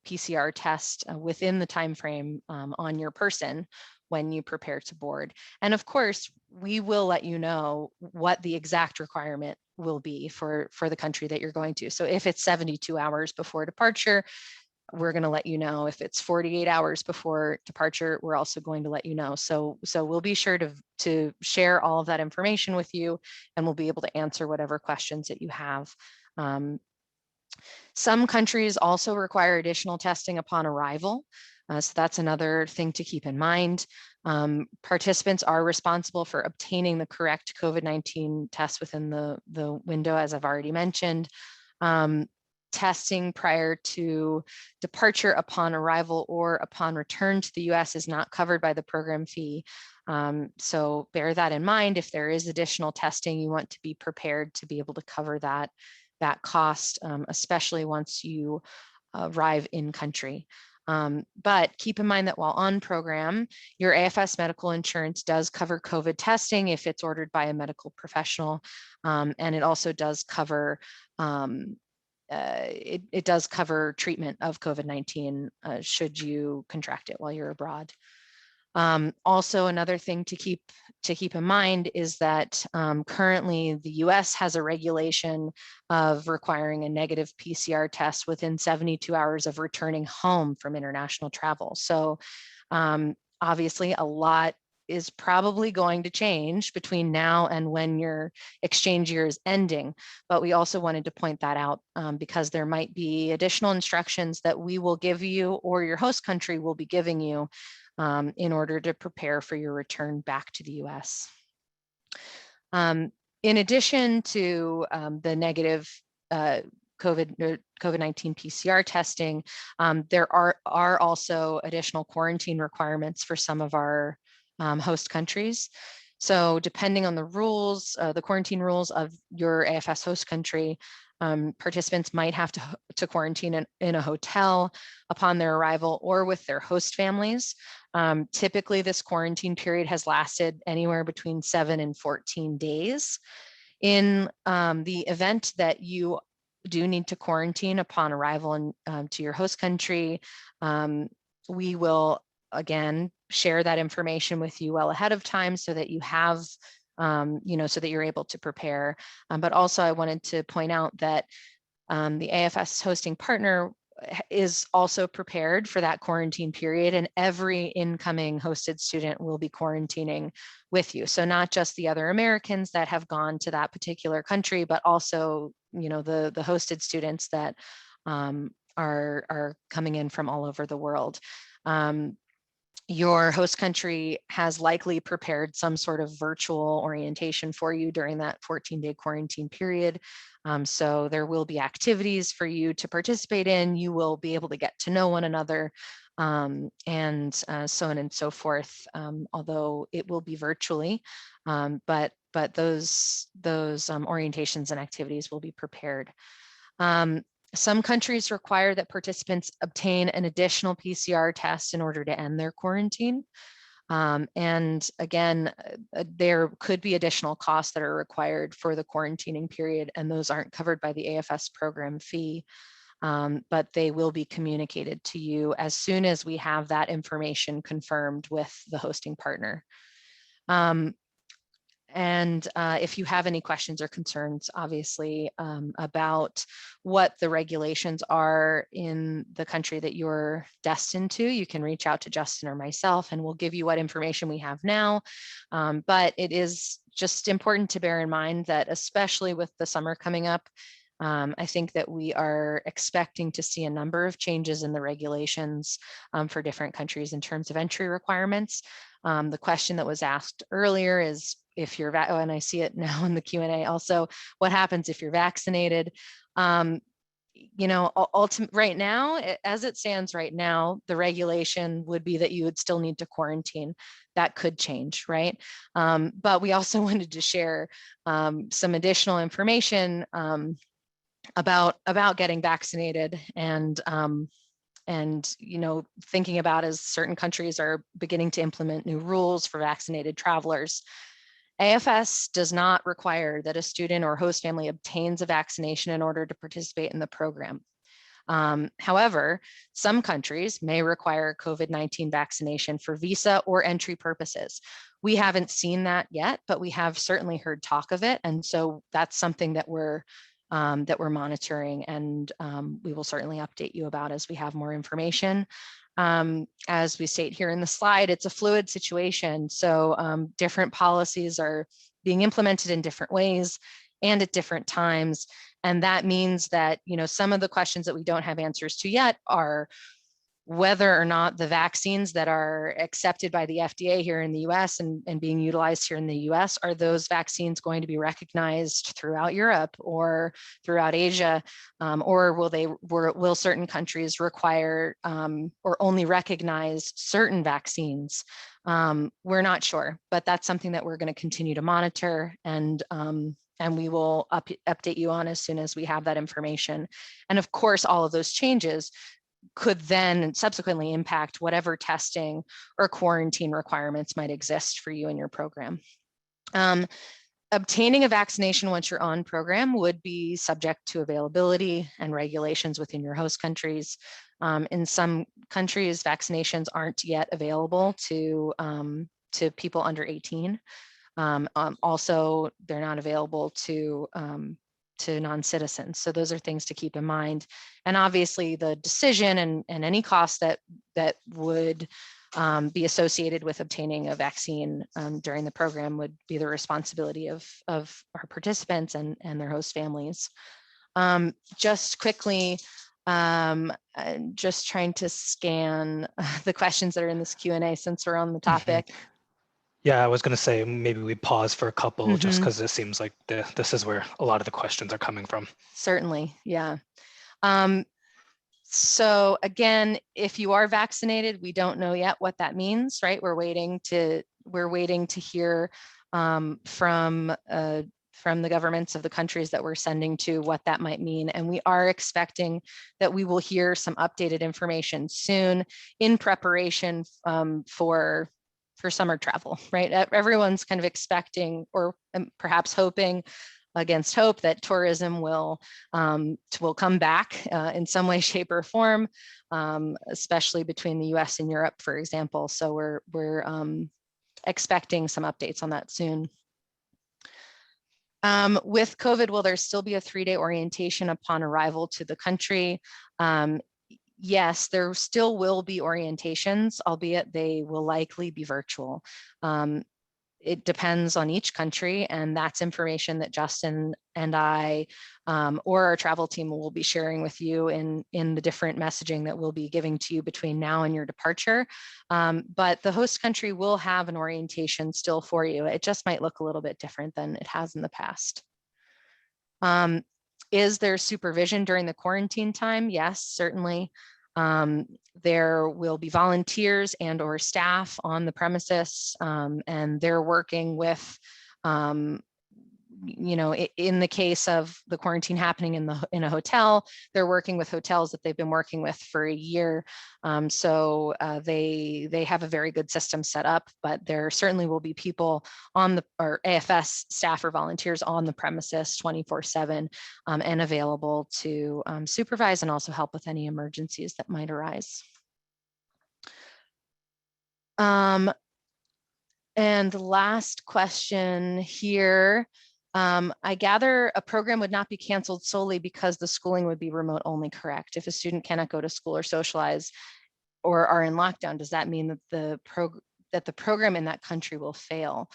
PCR test within the time frame on your person when you prepare to board. And of course, we will let you know what the exact requirement will be for the country that you're going to. So if it's 72 hours before departure, we're going to let you know. If it's 48 hours before departure, we're also going to let you know. So we'll be sure to share all of that information with you, and we'll be able to answer whatever questions that you have. Some countries also require additional testing upon arrival. So that's another thing to keep in mind. Participants are responsible for obtaining the correct COVID-19 test within the window, as I've already mentioned. Testing prior to departure, upon arrival, or upon return to the US is not covered by the program fee. So bear that in mind. If there is additional testing, you want to be prepared to be able to cover that cost, especially once you arrive in country. But keep in mind that while on program, your AFS medical insurance does cover COVID testing if it's ordered by a medical professional, and it also does cover it does cover treatment of COVID-19 should you contract it while you're abroad. Also, another thing to keep in mind is that currently the US has a regulation of requiring a negative PCR test within 72 hours of returning home from international travel. So obviously a lot is probably going to change between now and when your exchange year is ending. But we also wanted to point that out because there might be additional instructions that we will give you or your host country will be giving you in order to prepare for your return back to the US. In addition to the negative COVID-19 PCR testing, there are also additional quarantine requirements for some of our host countries. So depending on the rules, the quarantine rules of your AFS host country, participants might have to quarantine in a hotel upon their arrival or with their host families. Typically, this quarantine period has lasted anywhere between 7 and 14 days. In the event that you do need to quarantine upon arrival to your host country, we will again share that information with you well ahead of time so that you have so that you're able to prepare. But also I wanted to point out that the AFS hosting partner is also prepared for that quarantine period, and every incoming hosted student will be quarantining with you. So not just the other Americans that have gone to that particular country, but also the hosted students that are coming in from all over the world. Your host country has likely prepared some sort of virtual orientation for you during that 14-day quarantine period. So there will be activities for you to participate in. You will be able to get to know one another and so on and so forth, although it will be virtually. But those orientations and activities will be prepared. Some countries require that participants obtain an additional PCR test in order to end their quarantine. And again, there could be additional costs that are required for the quarantining period, and those aren't covered by the AFS program fee, but they will be communicated to you as soon as we have that information confirmed with the hosting partner. And if you have any questions or concerns, obviously, about what the regulations are in the country that you're destined to, you can reach out to Justin or myself and we'll give you what information we have now. But it is just important to bear in mind that especially with the summer coming up, I think that we are expecting to see a number of changes in the regulations for different countries in terms of entry requirements. The question that was asked earlier is if you're, and I see it now in the Q&A also, what happens if you're vaccinated? Right now, as it stands right now, the regulation would be that you would still need to quarantine. That could change, right? But we also wanted to share some additional information about getting vaccinated and thinking about as certain countries are beginning to implement new rules for vaccinated travelers. AFS does not require that a student or host family obtains a vaccination in order to participate in the program. However, some countries may require COVID-19 vaccination for visa or entry purposes. We haven't seen that yet, but we have certainly heard talk of it. And so that's something that we're monitoring, and we will certainly update you about as we have more information. As we state here in the slide, it's a fluid situation. So different policies are being implemented in different ways and at different times. And that means that, some of the questions that we don't have answers to yet are whether or not the vaccines that are accepted by the FDA here in the US and being utilized here in the US, are those vaccines going to be recognized throughout Europe or throughout Asia? Or will certain countries require or only recognize certain vaccines? We're not sure, but that's something that we're going to continue to monitor, and we will update you on as soon as we have that information. And of course, all of those changes could then subsequently impact whatever testing or quarantine requirements might exist for you in your program. Obtaining a vaccination once you're on program would be subject to availability and regulations within your host countries. In some countries, vaccinations aren't yet available to people under 18. Also, they're not available to non-citizens. So those are things to keep in mind. And obviously the decision and any cost that would be associated with obtaining a vaccine during the program would be the responsibility of our participants and their host families. Just quickly, just trying to scan the questions that are in this Q&A since we're on the topic. Yeah, I was going to say maybe we pause for a couple just because it seems like this is where a lot of the questions are coming from. Certainly, yeah. So again, if you are vaccinated, we don't know yet what that means, right? We're waiting to hear from the governments of the countries that we're sending to what that might mean. And we are expecting that we will hear some updated information soon in preparation for summer travel, right? Everyone's kind of expecting or perhaps hoping against hope that tourism will come back in some way, shape, or form, especially between the U.S. and Europe, for example. So we're expecting some updates on that soon. With COVID, will there still be a 3-day orientation upon arrival to the country? Yes, there still will be orientations, albeit they will likely be virtual. It depends on each country, and that's information that Justin and I or our travel team will be sharing with you in the different messaging that we'll be giving to you between now and your departure. But the host country will have an orientation still for you. It just might look a little bit different than it has in the past. Is there supervision during the quarantine time? Yes, certainly. There will be volunteers and or staff on the premises, and they're working with, in the case of the quarantine happening in a hotel, they're working with hotels that they've been working with for a year. So they have a very good system set up, but there certainly will be people or AFS staff or volunteers on the premises 24/7 and available to supervise and also help with any emergencies that might arise. And the last question here. I gather a program would not be canceled solely because the schooling would be remote only, correct? If a student cannot go to school or socialize or are in lockdown, does that mean that the program in that country will fail?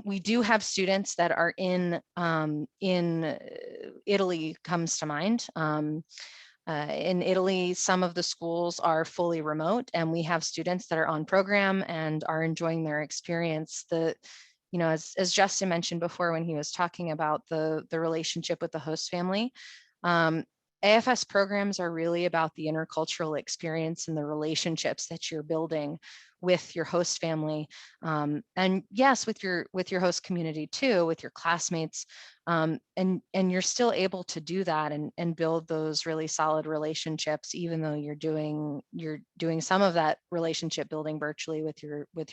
We do have students that are in Italy comes to mind. In Italy, some of the schools are fully remote, and we have students that are on program and are enjoying their experience. As Justin mentioned before when he was talking about the relationship with the host family, AFS programs are really about the intercultural experience and the relationships that you're building with your host family, and yes, with your host community too, with your classmates, and you're still able to do that and build those really solid relationships, even though you're doing some of that relationship building virtually with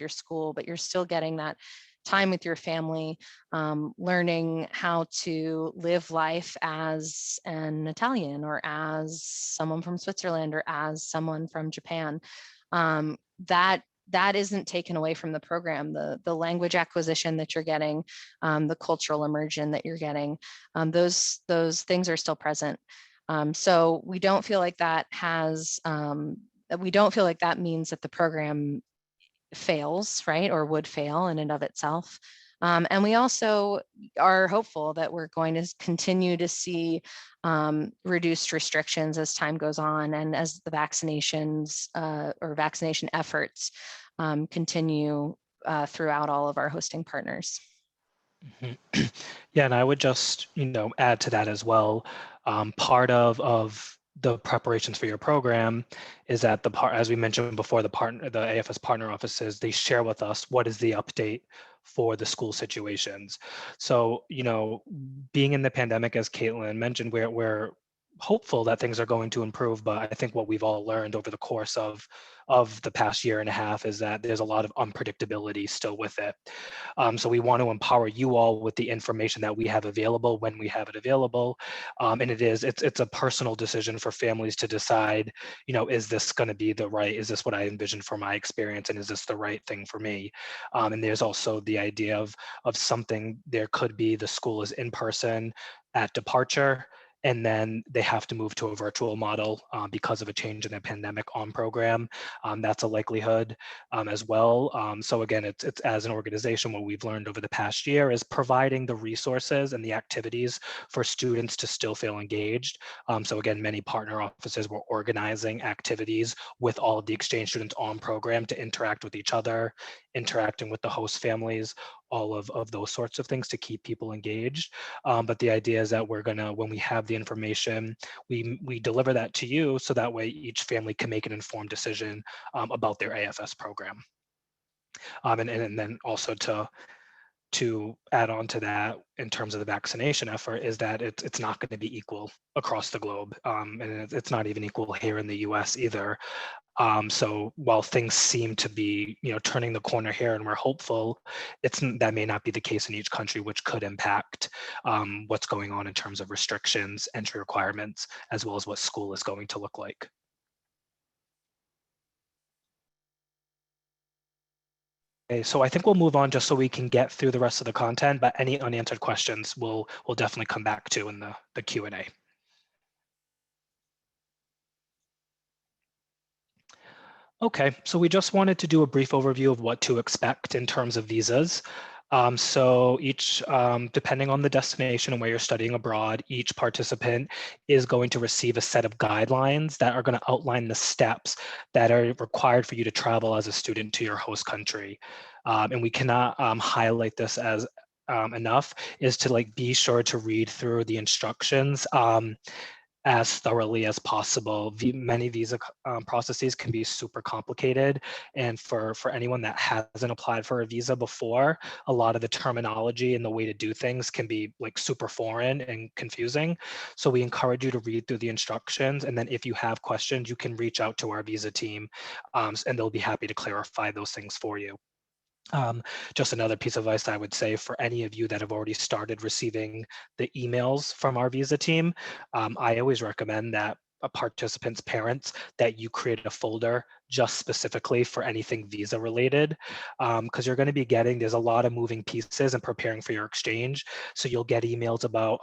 your school, but you're still getting that time with your family, learning how to live life as an Italian or as someone from Switzerland or as someone from Japan. That isn't taken away from the program. The language acquisition that you're getting, the cultural immersion that you're getting, those things are still present. So we don't feel like that means that the program fails, right, or would fail in and of itself. And we also are hopeful that we're going to continue to see reduced restrictions as time goes on and as the vaccinations or vaccination efforts continue throughout all of our hosting partners. Mm-hmm. Yeah, and I would just, add to that as well. Part of the preparations for your program is that as we mentioned before, the AFS partner offices, they share with us what is the update for the school situations. So, being in the pandemic, as Caitlin mentioned, we're hopeful that things are going to improve, but I think what we've all learned over the course of the past year and a half is that there's a lot of unpredictability still with it. So we want to empower you all with the information that we have available when we have it available. And it's a personal decision for families to decide, is this going to be is this what I envisioned for my experience, and is this the right thing for me? And there's also the idea of something, there could be the school is in person at departure, and then they have to move to a virtual model because of a change in the pandemic on program. That's a likelihood as well. So again, it's as an organization, what we've learned over the past year is providing the resources and the activities for students to still feel engaged. So again, many partner offices were organizing activities with all of the exchange students on program to interact with each other, interacting with the host families, all of those sorts of things to keep people engaged. But the idea is that we're gonna, when we have the information, we deliver that to you, so that way each family can make an informed decision about their AFS program. And then also to add on to that in terms of the vaccination effort is that it's not going to be equal across the globe, and it's not even equal here in the US either. So while things seem to be, turning the corner here, and we're hopeful, that may not be the case in each country, which could impact what's going on in terms of restrictions, entry requirements, as well as what school is going to look like. Okay, so I think we'll move on just so we can get through the rest of the content, but any unanswered questions we'll definitely come back to in the Q&A. Okay, so we just wanted to do a brief overview of what to expect in terms of visas. So each, depending on the destination and where you're studying abroad, each participant is going to receive a set of guidelines that are going to outline the steps that are required for you to travel as a student to your host country. And we cannot highlight this as enough, is to be sure to read through the instructions as thoroughly as possible. Many visa processes can be super complicated, and for anyone that hasn't applied for a visa before, a lot of the terminology and the way to do things can be super foreign and confusing. So we encourage you to read through the instructions, and then if you have questions, you can reach out to our visa team, and they'll be happy to clarify those things for you. Just another piece of advice I would say for any of you that have already started receiving the emails from our visa team, I always recommend that a participant's parents, that you create a folder just specifically for anything visa related, because you're going to be there's a lot of moving pieces and preparing for your exchange. So you'll get emails about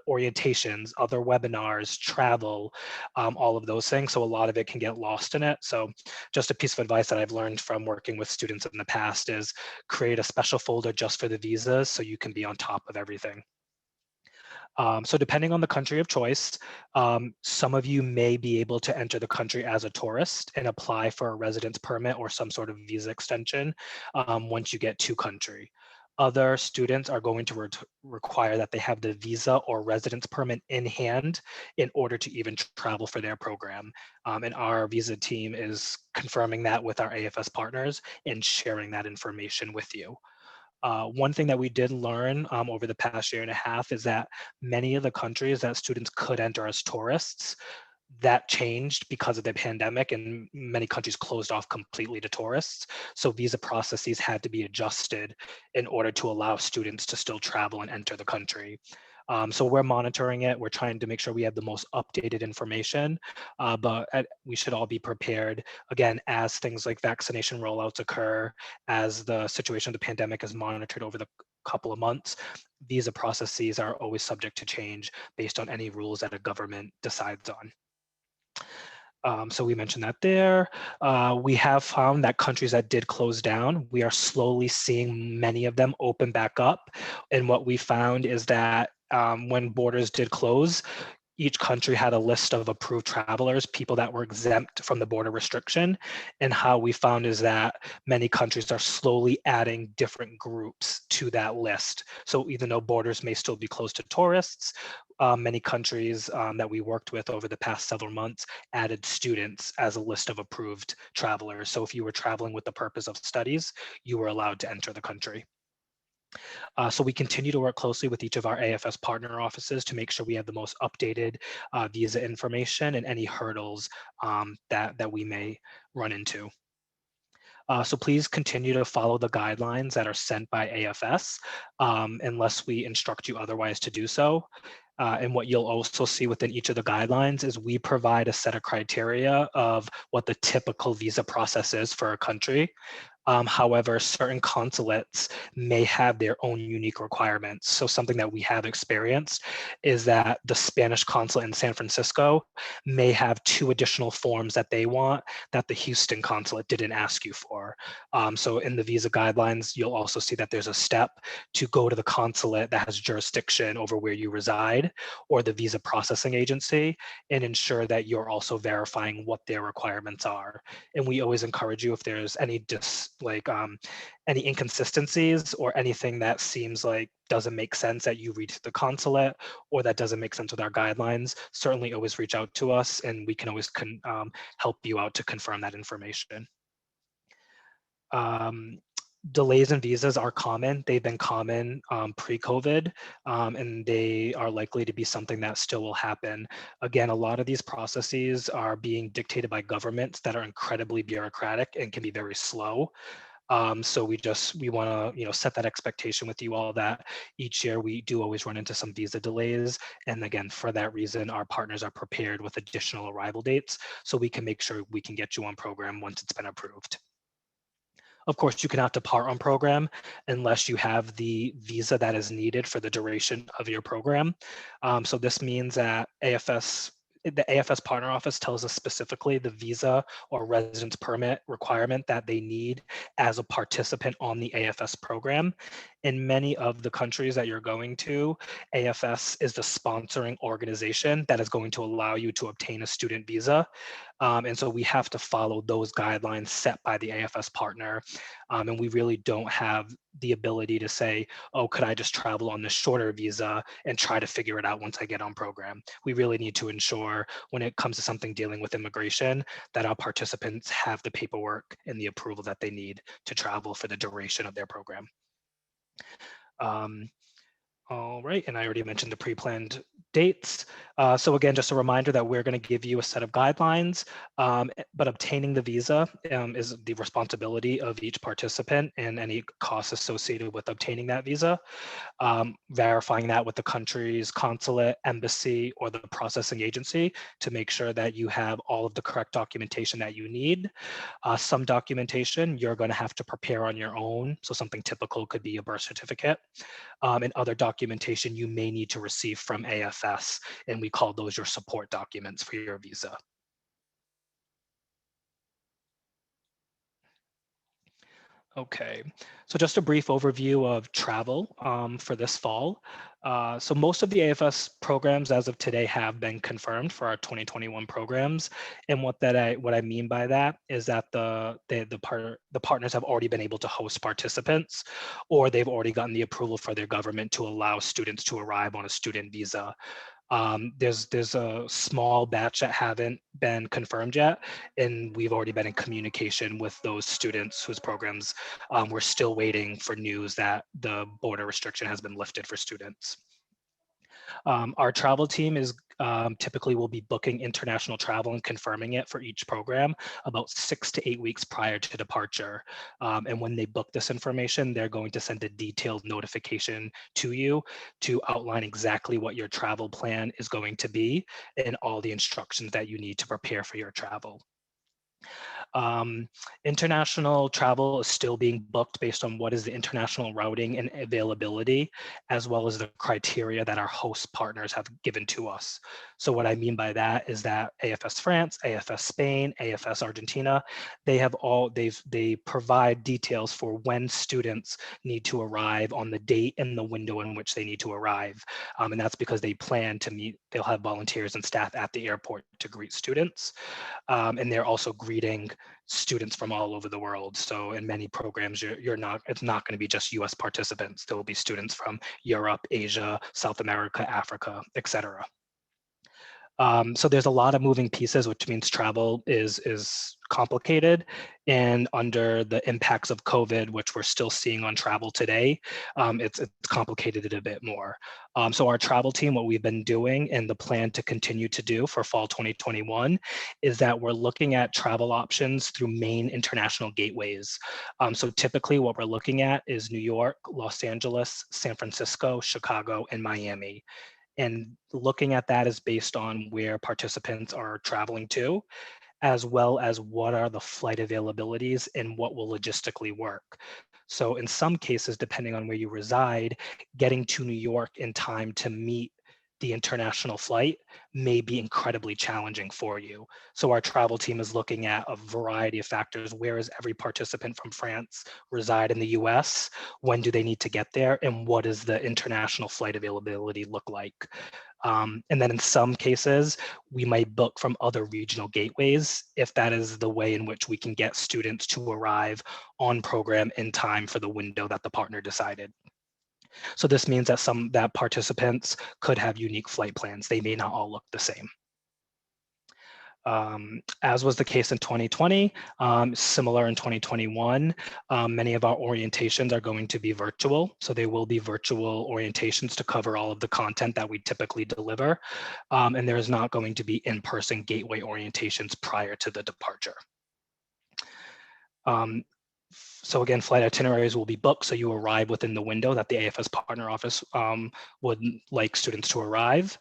orientations, other webinars, travel, all of those things. So a lot of it can get lost in it. So just a piece of advice that I've learned from working with students in the past is create a special folder just for the visas so you can be on top of everything. So depending on the country of choice, some of you may be able to enter the country as a tourist and apply for a residence permit or some sort of visa extension once you get to country. Other students are going to require that they have the visa or residence permit in hand in order to even travel for their program. And our visa team is confirming that with our AFS partners and sharing that information with you. One thing that we did learn over the past year and a half is that many of the countries that students could enter as tourists, that changed because of the pandemic, and many countries closed off completely to tourists. So visa processes had to be adjusted in order to allow students to still travel and enter the country. So we're monitoring it. We're trying to make sure we have the most updated information, but we should all be prepared, again, as things like vaccination rollouts occur, as the situation of the pandemic is monitored over the couple of months. Visa processes are always subject to change based on any rules that a government decides on. So we mentioned that there. We have found that countries that did close down, we are slowly seeing many of them open back up. And what we found is that when borders did close, each country had a list of approved travelers, people that were exempt from the border restriction. And how we found is that many countries are slowly adding different groups to that list. So even though borders may still be closed to tourists, many countries that we worked with over the past several months added students as a list of approved travelers. So if you were traveling with the purpose of studies, you were allowed to enter the country. So we continue to work closely with each of our AFS partner offices to make sure we have the most updated visa information and any hurdles that we may run into. So please continue to follow the guidelines that are sent by AFS unless we instruct you otherwise to do so. And what you'll also see within each of the guidelines is we provide a set of criteria of what the typical visa process is for a country. However, certain consulates may have their own unique requirements. So something that we have experienced is that the Spanish consulate in San Francisco may have 2 additional forms that they want that the Houston consulate didn't ask you for. So in the visa guidelines, you'll also see that there's a step to go to the consulate that has jurisdiction over where you reside or the visa processing agency and ensure that you're also verifying what their requirements are. And we always encourage you if there's any any inconsistencies or anything that seems like doesn't make sense that you read to the consulate or that doesn't make sense with our guidelines, certainly always reach out to us and we can always help you out to confirm that information. Delays in visas are common. They've been common pre-COVID, and they are likely to be something that still will happen. Again, a lot of these processes are being dictated by governments that are incredibly bureaucratic and can be very slow. So we want to set that expectation with you all that each year we do always run into some visa delays. And again, for that reason, our partners are prepared with additional arrival dates so we can make sure we can get you on program once it's been approved. Of course, you cannot depart on program unless you have the visa that is needed for the duration of your program. So this means that the AFS partner office tells us specifically the visa or residence permit requirement that they need as a participant on the AFS program. In many of the countries that you're going to, AFS is the sponsoring organization that is going to allow you to obtain a student visa. And so we have to follow those guidelines set by the AFS partner. And we really don't have the ability to say, oh, could I just travel on this shorter visa and try to figure it out once I get on program? We really need to ensure when it comes to something dealing with immigration that our participants have the paperwork and the approval that they need to travel for the duration of their program. All right, and I already mentioned the pre-planned dates. So again, just a reminder that we're going to give you a set of guidelines, but obtaining the visa is the responsibility of each participant and any costs associated with obtaining that visa. Verifying that with the country's consulate, embassy, or the processing agency to make sure that you have all of the correct documentation that you need. Some documentation you're going to have to prepare on your own. So something typical could be a birth certificate. And other documentation you may need to receive from AFS, and we call those your support documents for your visa. Okay, so just a brief overview of travel for this fall. So most of the AFS programs as of today have been confirmed for our 2021 programs. And what I mean by that is that the partners have already been able to host participants, or they've already gotten the approval for their government to allow students to arrive on a student visa. There's a small batch that haven't been confirmed yet, and we've already been in communication with those students whose programs we're still waiting for news that the border restriction has been lifted for students. Our travel team is typically will be booking international travel and confirming it for each program about 6 to 8 weeks prior to departure. And when they book this information, they're going to send a detailed notification to you to outline exactly what your travel plan is going to be and all the instructions that you need to prepare for your travel. International travel is still being booked based on what is the international routing and availability, as well as the criteria that our host partners have given to us. So what I mean by that is that AFS France, AFS Spain, AFS Argentina, they provide details for when students need to arrive on the date and the window in which they need to arrive. And that's because they plan to meet, they'll have volunteers and staff at the airport to greet students. And they're also greeting students from all over the world. So in many programs, it's not going to be just US participants. There will be students from Europe, Asia, South America, Africa, etc. So there's a lot of moving pieces, which means travel is complicated. And under the impacts of COVID, which we're still seeing on travel today, it's complicated it a bit more. So our travel team, what we've been doing and the plan to continue to do for fall 2021 is that we're looking at travel options through main international gateways. So typically what we're looking at is New York, Los Angeles, San Francisco, Chicago, and Miami. And looking at that is based on where participants are traveling to, as well as what are the flight availabilities and what will logistically work. So in some cases, depending on where you reside, getting to New York in time to meet the international flight may be incredibly challenging for you. So our travel team is looking at a variety of factors. Where is every participant from France reside in the US? When do they need to get there? And what does the international flight availability look like? And then in some cases, we might book from other regional gateways if that is the way in which we can get students to arrive on program in time for the window that the partner decided. So this means that participants could have unique flight plans. They may not all look the same. As was the case in 2020, similar in 2021, many of our orientations are going to be virtual. So they will be virtual orientations to cover all of the content that we typically deliver. And there is not going to be in-person gateway orientations prior to the departure. So again, flight itineraries will be booked, so you arrive within the window that the AFS Partner Office would like students to arrive.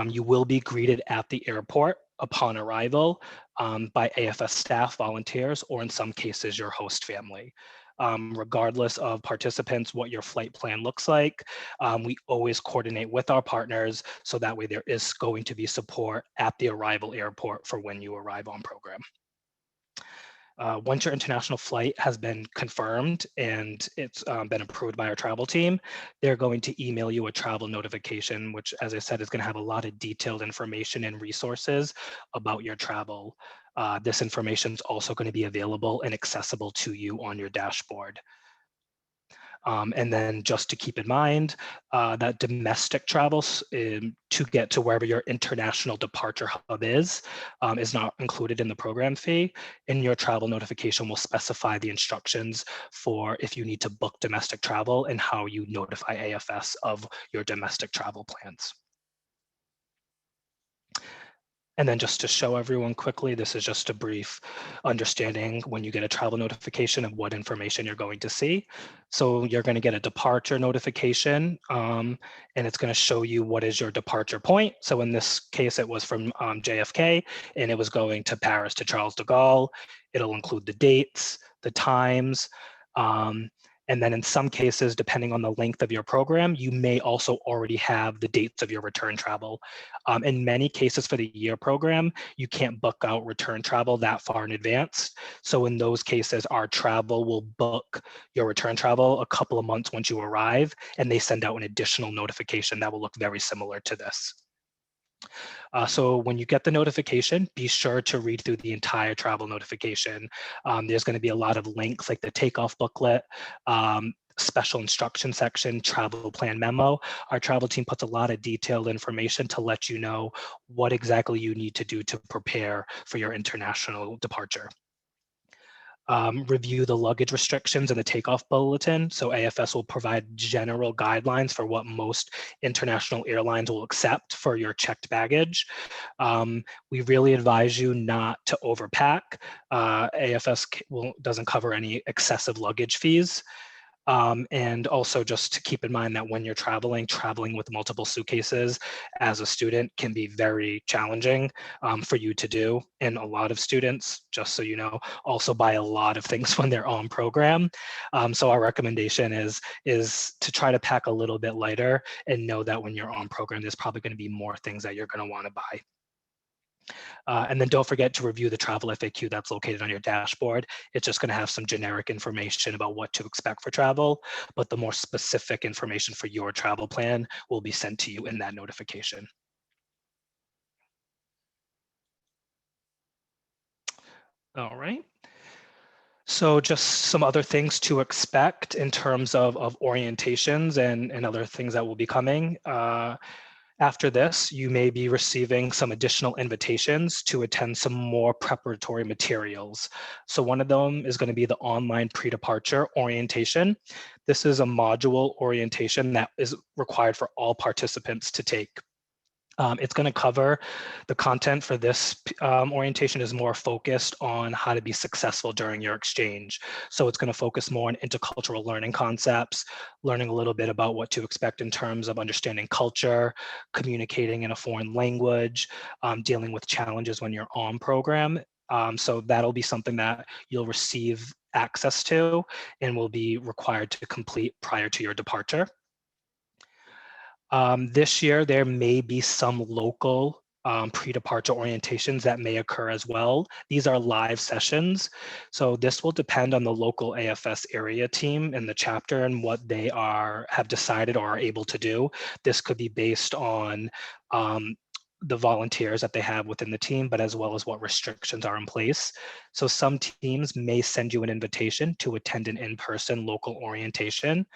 You will be greeted at the airport upon arrival by AFS staff, volunteers, or in some cases, your host family. Regardless of participants, what your flight plan looks like, we always coordinate with our partners, so that way there is going to be support at the arrival airport for when you arrive on program. Once your international flight has been confirmed and it's been approved by our travel team, they're going to email you a travel notification, which, as I said, is going to have a lot of detailed information and resources about your travel. This information is also going to be available and accessible to you on your dashboard. And then just to keep in mind that domestic travels to get to wherever your international departure hub is not included in the program fee. And your travel notification will specify the instructions for if you need to book domestic travel and how you notify AFS of your domestic travel plans. And then just to show everyone quickly, this is just a brief understanding when you get a travel notification of what information you're going to see. So you're going to get a departure notification, and it's going to show you what is your departure point. So in this case, it was from JFK, and it was going to Paris to Charles de Gaulle. It'll include the dates, the times, and then in some cases, depending on the length of your program, you may also already have the dates of your return travel. In many cases for the year program, you can't book out return travel that far in advance. So in those cases, our travel will book your return travel a couple of months once you arrive, and they send out an additional notification that will look very similar to this. So when you get the notification, be sure to read through the entire travel notification. There's going to be a lot of links like the takeoff booklet, special instruction section, travel plan memo. Our travel team puts a lot of detailed information to let you know what exactly you need to do to prepare for your international departure. Review the luggage restrictions in the takeoff bulletin. So AFS will provide general guidelines for what most international airlines will accept for your checked baggage. We really advise you not to overpack. AFS doesn't cover any excessive luggage fees. And also just to keep in mind that when you're traveling with multiple suitcases as a student can be very challenging for you to do. And a lot of students, just so you know, also buy a lot of things when they're on program. So our recommendation is to try to pack a little bit lighter and know that when you're on program, there's probably going to be more things that you're going to want to buy. And then don't forget to review the travel FAQ that's located on your dashboard. It's just going to have some generic information about what to expect for travel, but the more specific information for your travel plan will be sent to you in that notification. All right. So just some other things to expect in terms of orientations and other things that will be coming. After this, you may be receiving some additional invitations to attend some more preparatory materials. So one of them is going to be the online pre-departure orientation. This is a module orientation that is required for all participants to take. It's going to cover the content for this orientation is more focused on how to be successful during your exchange. So it's going to focus more on intercultural learning concepts, learning a little bit about what to expect in terms of understanding culture, communicating in a foreign language, dealing with challenges when you're on program. So that'll be something that you'll receive access to and will be required to complete prior to your departure. This year, there may be some local pre-departure orientations that may occur as well. These are live sessions. So this will depend on the local AFS area team and the chapter and what they have decided or are able to do. This could be based on the volunteers that they have within the team, but as well as what restrictions are in place. So some teams may send you an invitation to attend an in-person local orientation.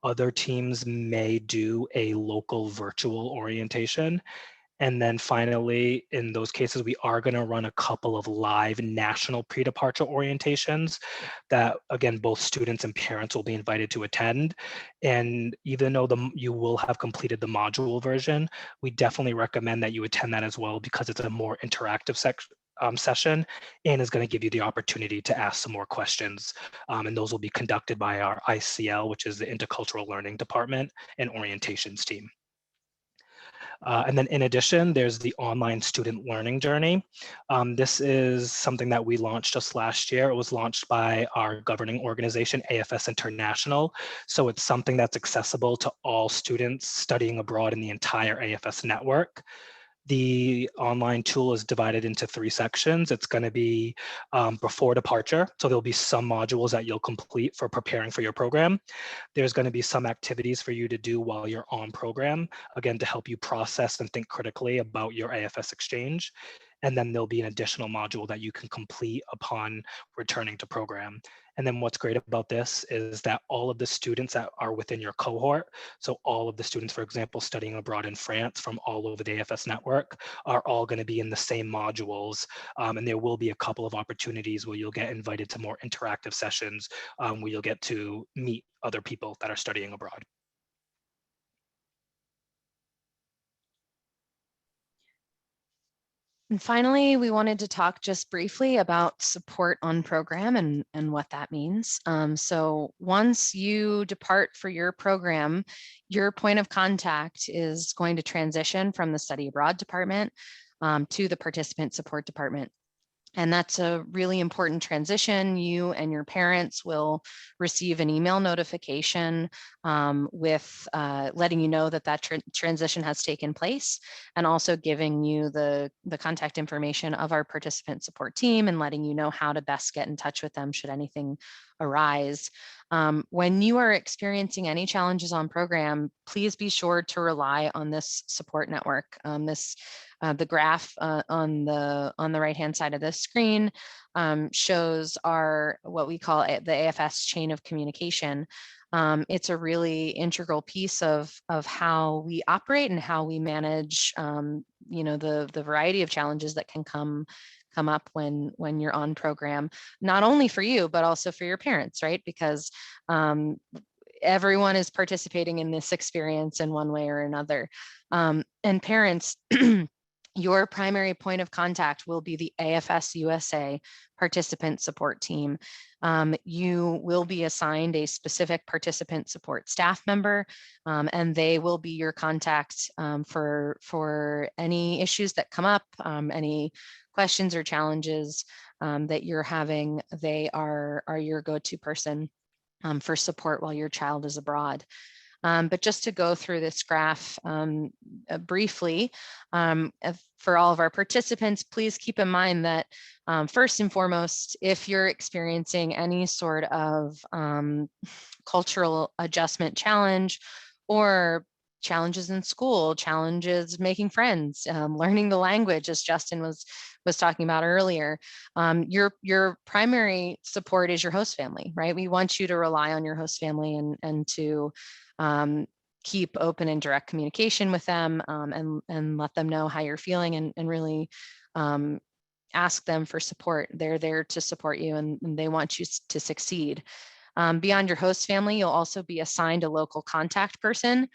Other teams may do a local virtual orientation. And then finally, in those cases, we are going to run a couple of live national pre-departure orientations that, again, both students and parents will be invited to attend. And even though you will have completed the module version, we definitely recommend that you attend that as well because it's a more interactive session and is going to give you the opportunity to ask some more questions. And those will be conducted by our ICL, which is the Intercultural Learning Department and Orientations team. And then in addition, there's the online student learning journey. This is something that we launched just last year. It was launched by our governing organization, AFS International. So it's something that's accessible to all students studying abroad in the entire AFS network. The online tool is divided into 3 sections. It's going to be before departure. So there'll be some modules that you'll complete for preparing for your program. There's going to be some activities for you to do while you're on program, again, to help you process and think critically about your AFS exchange. And then there'll be an additional module that you can complete upon returning to program. And then what's great about this is that all of the students that are within your cohort, so all of the students, for example, studying abroad in France from all over the AFS network, are all going to be in the same modules. And there will be a couple of opportunities where you'll get invited to more interactive sessions where you'll get to meet other people that are studying abroad. And finally, we wanted to talk just briefly about support on program and what that means. So once you depart for your program, your point of contact is going to transition from the study abroad department to the participant support department. And that's a really important transition. You and your parents will receive an email notification with letting you know that that transition has taken place, and also giving you the contact information of our participant support team and letting you know how to best get in touch with them should anything arise. When you are experiencing any challenges on program, please be sure to rely on this support network. The graph on the right-hand side of the screen shows what we call the AFS chain of communication. It's a really integral piece of how we operate and how we manage, the variety of challenges that can come up when you're on program, not only for you, but also for your parents, right? Because everyone is participating in this experience in one way or another. And parents, your primary point of contact will be the AFS-USA participant support team. You will be assigned a specific participant support staff member, and they will be your contact for any issues that come up, any questions or challenges that you're having. They are your go-to person for support while your child is abroad. But just to go through this graph briefly, for all of our participants, please keep in mind that first and foremost, if you're experiencing any sort of cultural adjustment challenge or challenges in school, challenges making friends, learning the language, as Justin was talking about earlier, your primary support is your host family, right? We want you to rely on your host family and to keep open and direct communication with them, and let them know how you're feeling, and really ask them for support. They're there to support you, and they want you to succeed. Beyond your host family, you'll also be assigned a local contact person.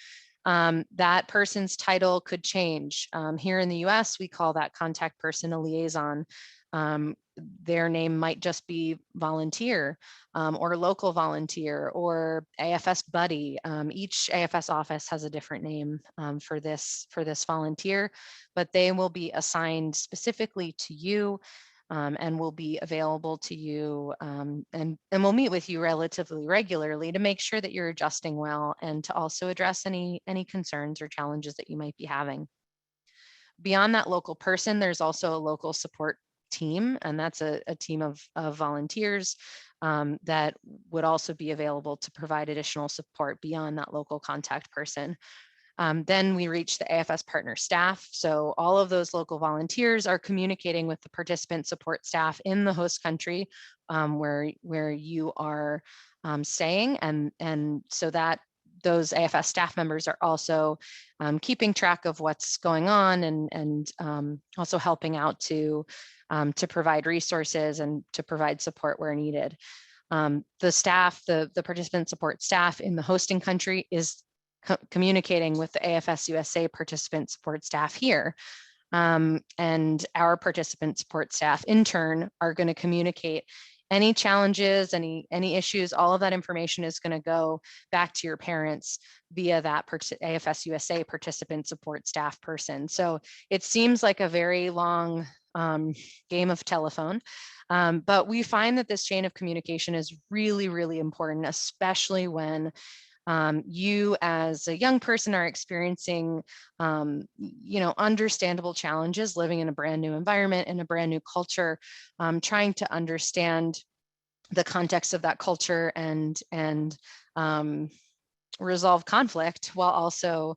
That person's title could change. Here in the US, we call that contact person a liaison. Their name might just be volunteer, or local volunteer, or AFS buddy. Each AFS office has a different name for this volunteer, but they will be assigned specifically to you, and will be available to you, and we'll meet with you relatively regularly to make sure that you're adjusting well, and to also address any concerns or challenges that you might be having. Beyond that local person, there's also a local support team, and that's a team of volunteers that would also be available to provide additional support beyond that local contact person. Then we reach the AFS partner staff. So all of those local volunteers are communicating with the participant support staff in the host country, where you are staying, and so that those AFS staff members are also keeping track of what's going on, and also helping out to provide resources and to provide support where needed. The staff, the participant support staff in the hosting country is communicating with the AFS-USA participant support staff here. And our participant support staff in turn are going to communicate any challenges, any issues. All of that information is going to go back to your parents via that AFS-USA participant support staff person. So it seems like a very long game of telephone, but we find that this chain of communication is really, really important, especially when you as a young person are experiencing, understandable challenges living in a brand new environment, in a brand new culture, trying to understand the context of that culture and resolve conflict while also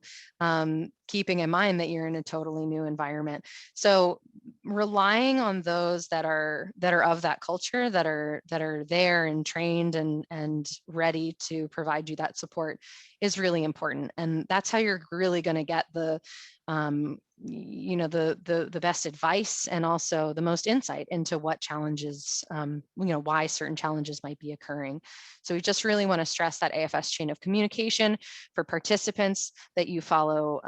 keeping in mind that you're in a totally new environment. So relying on those that are of that culture, that are there and trained and ready to provide you that support is really important. And that's how you're really going to get the best advice, and also the most insight into what challenges, why certain challenges might be occurring. So we just really want to stress that AFS chain of communication for participants, that you follow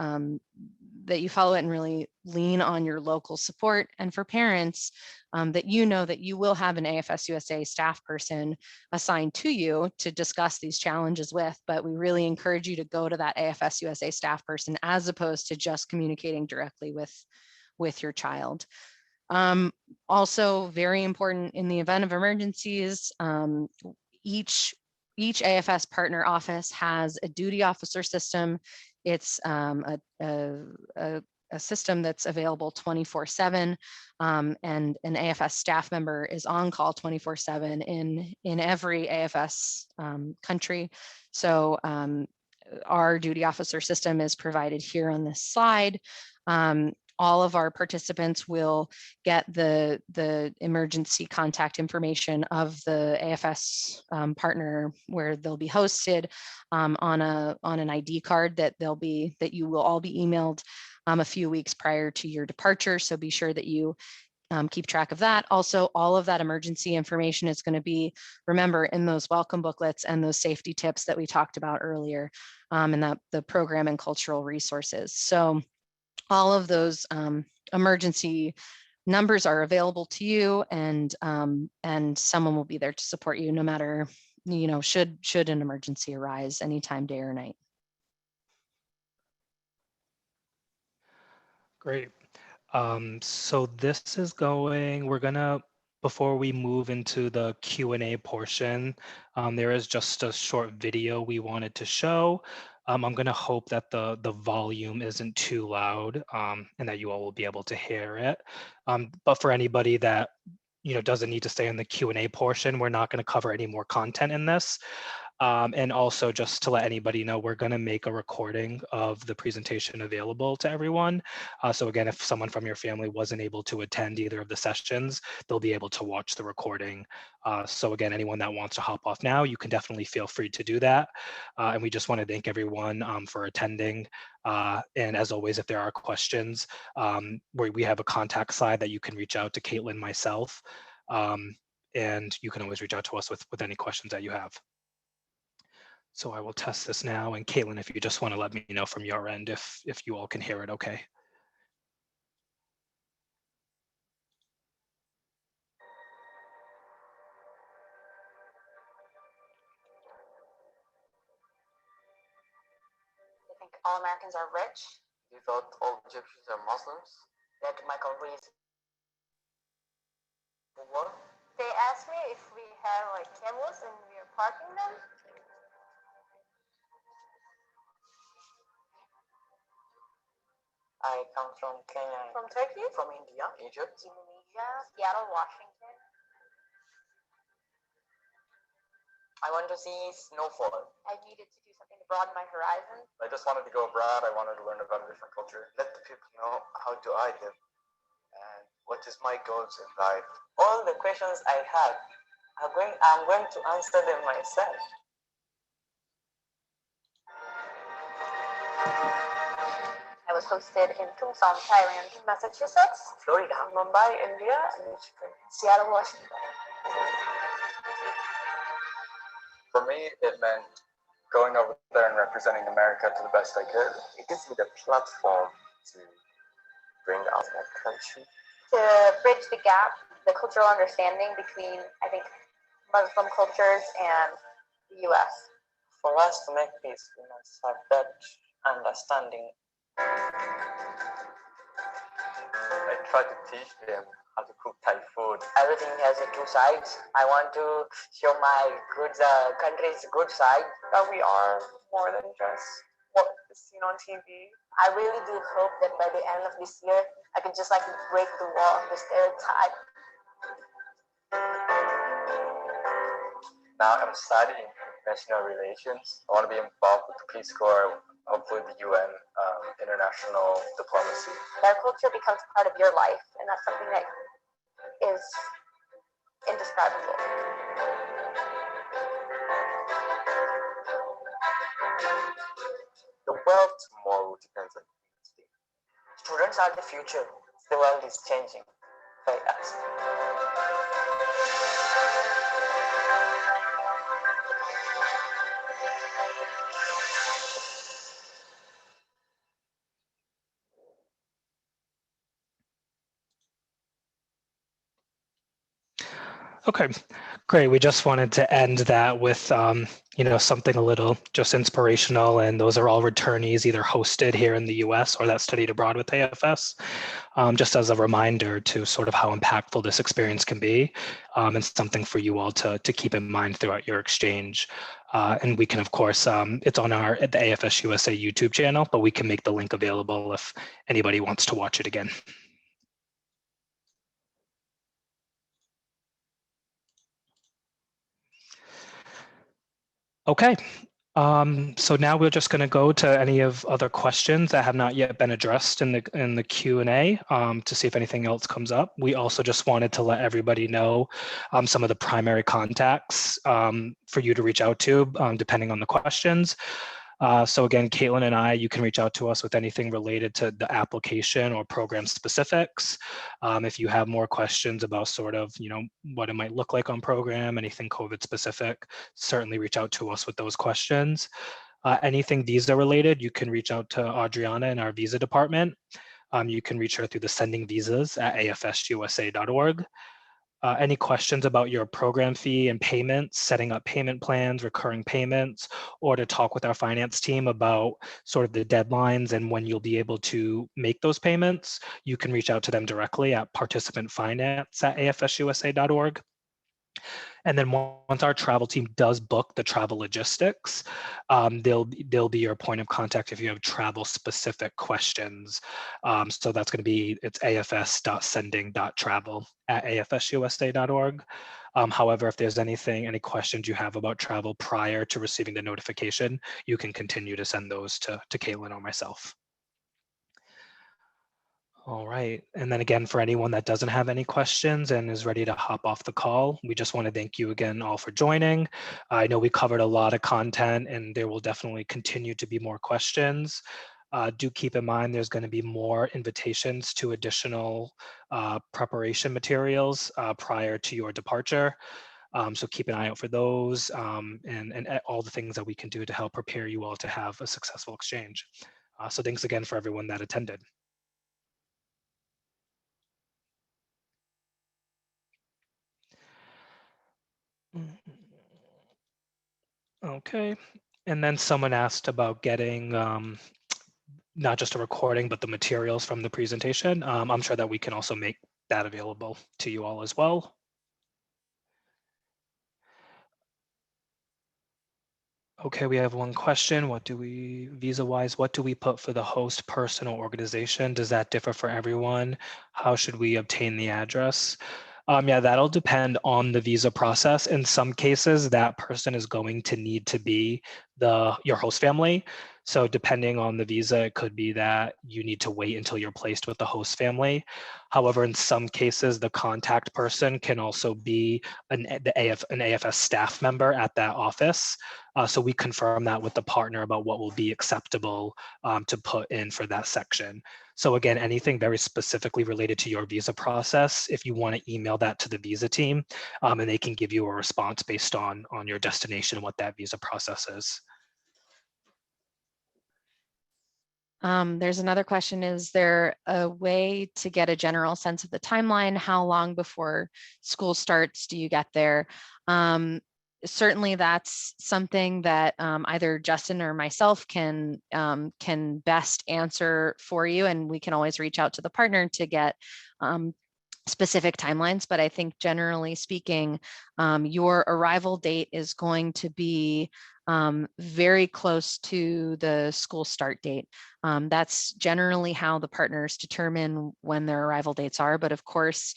it and really lean on your local support. And for parents, that that you will have an AFS-USA staff person assigned to you to discuss these challenges with, but we really encourage you to go to that AFS-USA staff person as opposed to just communicating directly with your child. Also very important, in the event of emergencies, each AFS partner office has a duty officer system. It's a system that's available 24/7, and an AFS staff member is on call 24/7 in every AFS country. So our duty officer system is provided here on this slide. All of our participants will get the emergency contact information of the AFS partner where they'll be hosted on an ID card that you will all be emailed a few weeks prior to your departure. So be sure that you keep track of that. Also, all of that emergency information is going to be, remember, in those welcome booklets and those safety tips that we talked about earlier, and the program and cultural resources. So all of those emergency numbers are available to you, and someone will be there to support you no matter, should an emergency arise anytime, day or night. Great. So this is we're gonna, before we move into the Q&A portion, there is just a short video we wanted to show. I'm gonna hope that the volume isn't too loud, and that you all will be able to hear it. But for anybody that doesn't need to stay in the Q&A portion, we're not gonna cover any more content in this. And also just to let anybody know, we're going to make a recording of the presentation available to everyone. So again, if someone from your family wasn't able to attend either of the sessions, they'll be able to watch the recording. So again, anyone that wants to hop off now, you can definitely feel free to do that. And we just want to thank everyone for attending. And as always, if there are questions, where we have a contact slide that you can reach out to Caitlin, myself, and you can always reach out to us with any questions that you have. So I will test this now. And Caitlin, if you just want to let me know from your end if you all can hear it okay. You think all Americans are rich? You thought all Egyptians are Muslims? That my country is poor? They asked me if we have like camels and we are parking them. I come from Kenya. From Turkey? From India. Egypt. Indonesia. Seattle, Washington. I want to see snowfall. I needed to do something to broaden my horizon. I just wanted to go abroad. I wanted to learn about a different culture. Let the people know how do I live and what is my goals in life. All the questions I have, I'm going to answer them myself. I was hosted in Tucson, Thailand, Massachusetts, Florida, Mumbai, India, and Michigan, Seattle, Washington. For me, it meant going over there and representing America to the best I could. It gives me the platform to bring out my country. To bridge the gap, the cultural understanding between, I think, Muslim cultures and the U.S. For us to make peace, we must have that understanding. I try to teach them how to cook Thai food. Everything has two sides. I want to show my country's good side. That we are more than just what is seen on TV. I really do hope that by the end of this year, I can just like break the wall of the stereotype. Now I'm studying international relations. I want to be involved with the Peace Corps, hopefully the UN, international diplomacy. That culture becomes part of your life, and that's something that is indescribable. The world tomorrow depends on today. Students are the future. The world is changing very fast. Okay, great. We just wanted to end that with, something a little just inspirational, and those are all returnees either hosted here in the US or that studied abroad with AFS, just as a reminder to sort of how impactful this experience can be, and something for you all to keep in mind throughout your exchange. And we can, of course, it's on the AFS-USA YouTube channel, but we can make the link available if anybody wants to watch it again. Okay, so now we're just going to go to any of other questions that have not yet been addressed in the Q&A to see if anything else comes up. We also just wanted to let everybody know some of the primary contacts for you to reach out to depending on the questions. So again, Caitlin and I, you can reach out to us with anything related to the application or program specifics. If you have more questions about sort of, what it might look like on program, anything COVID specific, certainly reach out to us with those questions. Anything visa related, you can reach out to Adriana in our visa department. You can reach her through the sending visas at afsusa.org. Any questions about your program fee and payments, setting up payment plans, recurring payments, or to talk with our finance team about sort of the deadlines and when you'll be able to make those payments, you can reach out to them directly at participantfinance@afsusa.org. And then once our travel team does book the travel logistics, they'll be your point of contact if you have travel specific questions. So that's going to be, it's afs.sending.travel@afsusa.org. However, if there's any questions you have about travel prior to receiving the notification, you can continue to send those to Caitlin or myself. All right. And then again, for anyone that doesn't have any questions and is ready to hop off the call, we just want to thank you again all for joining. I know we covered a lot of content and there will definitely continue to be more questions. Do keep in mind there's going to be more invitations to additional preparation materials prior to your departure. So keep an eye out for those and all the things that we can do to help prepare you all to have a successful exchange. So thanks again for everyone that attended. Okay, and then someone asked about getting not just a recording, but the materials from the presentation. I'm sure that we can also make that available to you all as well. Okay, we have one question. Visa-wise, what do we put for the host person or organization? Does that differ for everyone? How should we obtain the address? Yeah, that'll depend on the visa process. In some cases, that person is going to need to be your host family. So depending on the visa, it could be that you need to wait until you're placed with the host family. However, in some cases, the contact person can also be an AFS staff member at that office. So we confirm that with the partner about what will be acceptable to put in for that section. So again, anything very specifically related to your visa process, if you want to email that to the visa team, and they can give you a response based on your destination and what that visa process is. There's another question. Is there a way to get a general sense of the timeline? How long before school starts do you get there? Certainly that's something that either Justin or myself can best answer for you, and we can always reach out to the partner to get specific timelines. But I think generally speaking, your arrival date is going to be very close to the school start date. That's generally how the partners determine when their arrival dates are. But of course,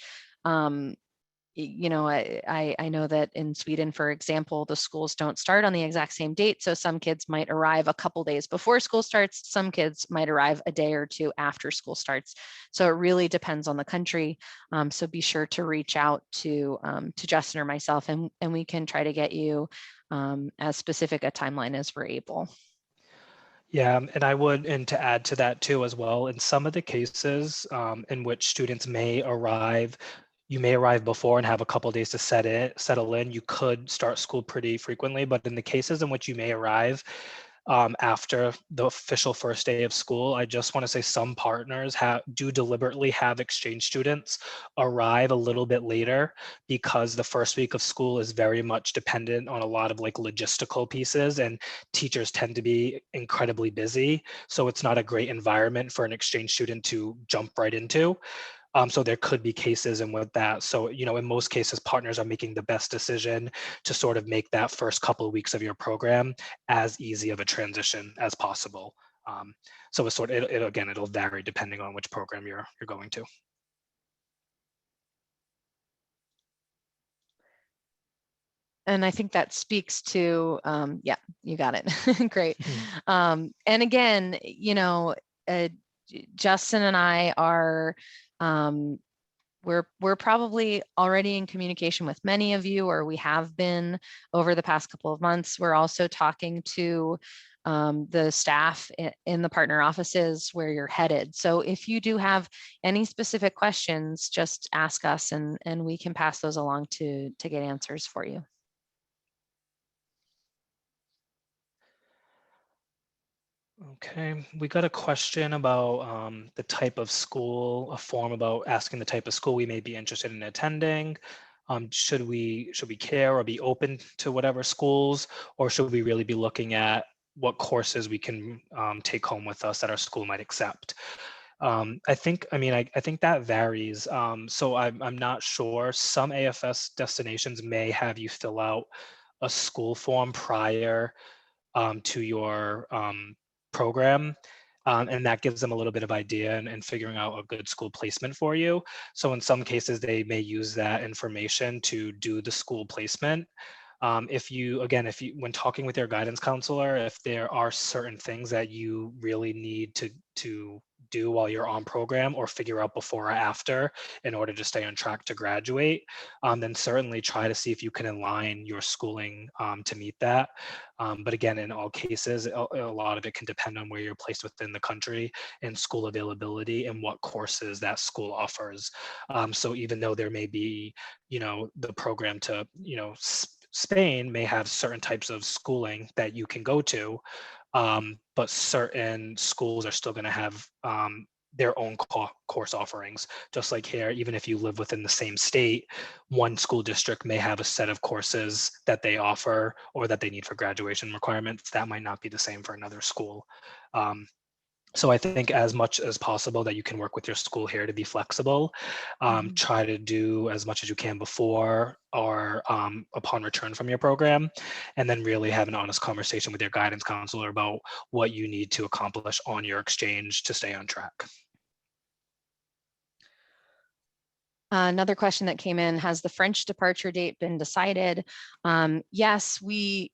you know, I know that in Sweden, for example, the schools don't start on the exact same date. So some kids might arrive a couple days before school starts. Some kids might arrive a day or two after school starts. So it really depends on the country. So be sure to reach out to Justin or myself, and we can try to get you as specific a timeline as we're able. Yeah, and to add to that too as well, in some of the cases in which students may arrive, you may arrive before and have a couple of days to settle in. You could start school pretty frequently, but in the cases in which you may arrive after the official first day of school, I just want to say some partners do deliberately have exchange students arrive a little bit later because the first week of school is very much dependent on a lot of like logistical pieces, and teachers tend to be incredibly busy. So it's not a great environment for an exchange student to jump right into. So there could be cases in with that. So, you know, in most cases, partners are making the best decision to sort of make that first couple of weeks of your program as easy of a transition as possible. So it's it'll vary depending on which program you're going to. And I think that speaks to, yeah, you got it. Great. And again, you know, Justin and I are, we're probably already in communication with many of you, or we have been over the past couple of months. We're also talking to the staff in the partner offices where you're headed. So if you do have any specific questions, just ask us and we can pass those along to get answers for you. Okay, we got a question about the type of school, a form about asking the type of school we may be interested in attending. Should we care or be open to whatever schools, or should we really be looking at what courses we can take home with us that our school might accept? I think that varies. So I'm not sure. Some AFS destinations may have you fill out a school form prior to your program. and that gives them a little bit of idea and figuring out a good school placement for you. So in some cases, they may use that information to do the school placement. If you, again, when talking with your guidance counselor, if there are certain things that you really need to do while you're on program or figure out before or after in order to stay on track to graduate, then certainly try to see if you can align your schooling to meet that. But again, in all cases, a lot of it can depend on where you're placed within the country and school availability and what courses that school offers. So even though there may be, the program to, Spain may have certain types of schooling that you can go to, but certain schools are still going to have their own course offerings. Just like here, even if you live within the same state, one school district may have a set of courses that they offer or that they need for graduation requirements. That might not be the same for another school. So I think as much as possible that you can work with your school here to be flexible. Try to do as much as you can before or upon return from your program, and then really have an honest conversation with your guidance counselor about what you need to accomplish on your exchange to stay on track. Another question that came in: has the French departure date been decided? Yes, we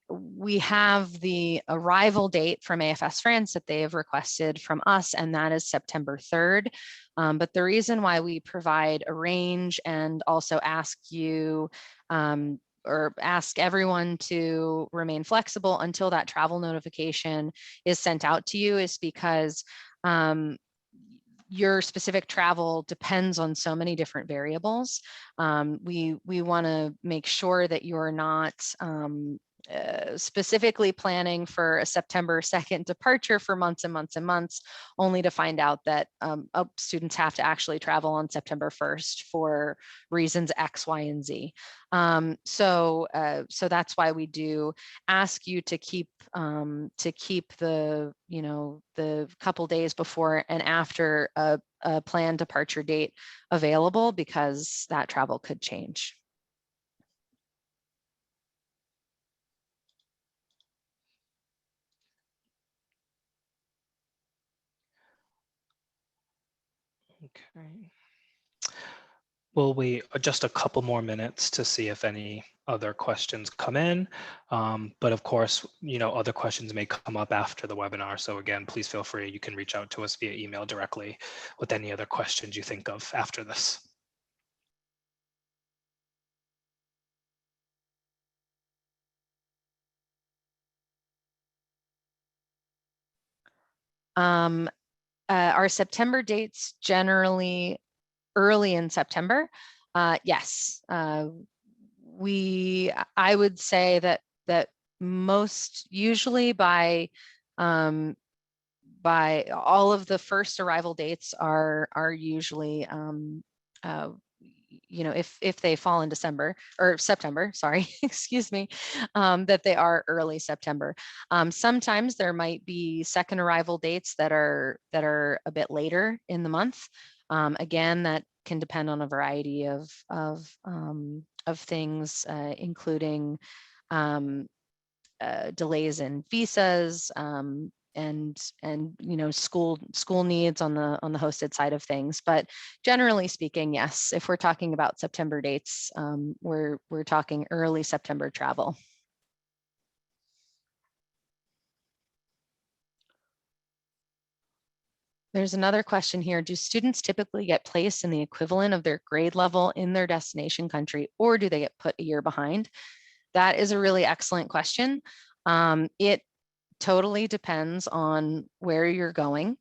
have the arrival date from AFS France that they have requested from us, and that is September 3rd. But the reason why we provide a range and also ask you or ask everyone to remain flexible until that travel notification is sent out to you is because your specific travel depends on so many different variables. We want to make sure that you're not specifically planning for a September 2nd departure for months and months and months, only to find out that students have to actually travel on September 1st for reasons X, Y, and Z. So that's why we do ask you to keep the the couple days before and after a planned departure date available, because that travel could change. Okay. We'll wait just a couple more minutes to see if any other questions come in. But of course, other questions may come up after the webinar. So again, please feel free. You can reach out to us via email directly with any other questions you think of after this. Our September dates generally early in September. Yes, I would say that most usually by all of the first arrival dates are usually if they fall in December or September, sorry, excuse me, that they are early September. Sometimes there might be second arrival dates that are a bit later in the month. Again, that can depend on a variety of things, including delays in visas, and school needs on the hosted side of things. But generally speaking, yes, if we're talking about September dates, we're talking early September travel. There's another question here. Do students typically get placed in the equivalent of their grade level in their destination country, or do they get put a year behind? That is a really excellent question. It totally depends on where you're going.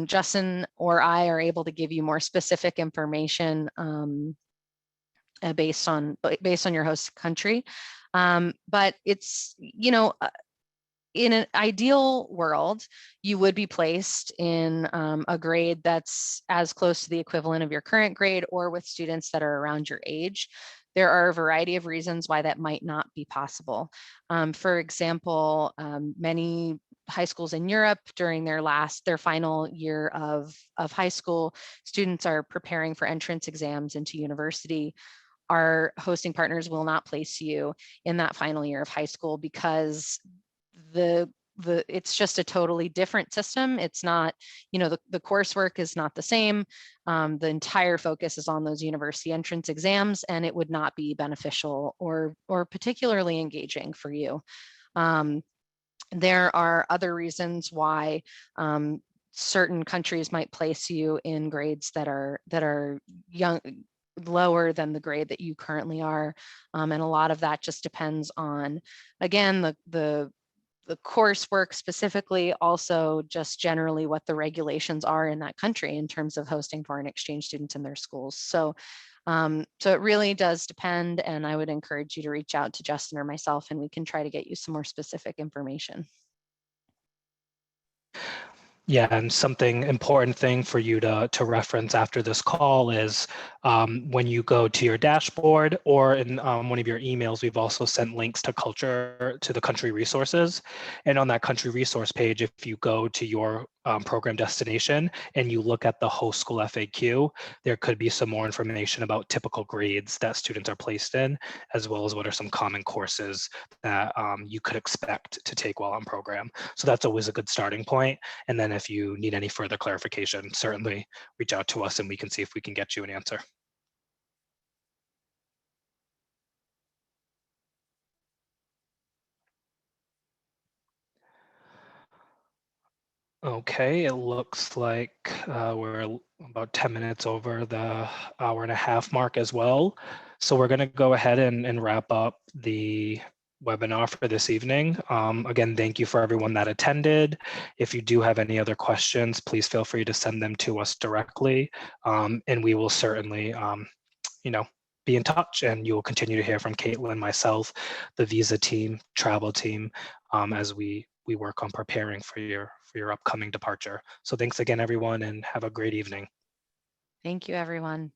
Justin or I are able to give you more specific information based on your host country. But it's, in an ideal world, you would be placed in a grade that's as close to the equivalent of your current grade, or with students that are around your age. There are a variety of reasons why that might not be possible. For example, many high schools in Europe, during their final year of high school, students are preparing for entrance exams into university. Our hosting partners will not place you in that final year of high school because the it's just a totally different system. It's not, you know, the coursework is not the same. The entire focus is on those university entrance exams, and it would not be beneficial or particularly engaging for you. There are other reasons why certain countries might place you in grades that are lower than the grade that you currently are. And a lot of that just depends on, again, the coursework specifically, also just generally what the regulations are in that country in terms of hosting foreign exchange students in their schools. So it really does depend, and I would encourage you to reach out to Justin or myself, and we can try to get you some more specific information. Yeah, and something important thing for you to reference after this call is when you go to your dashboard or in one of your emails, we've also sent links to the country resources. And on that country resource page, if you go to your program destination and you look at the host school FAQ, there could be some more information about typical grades that students are placed in, as well as what are some common courses that you could expect to take while on program. So that's always a good starting point. And then if you need any further clarification, certainly reach out to us and we can see if we can get you an answer. Okay, it looks like we're about 10 minutes over the hour-and-a-half mark as well. So we're going to go ahead and wrap up the webinar for this evening. Again, thank you for everyone that attended. If you do have any other questions, please feel free to send them to us directly, and we will certainly, be in touch, and you will continue to hear from Caitlin, myself, the visa team, travel team, as we work on preparing for your upcoming departure. So thanks again, everyone, and have a great evening. Thank you, everyone.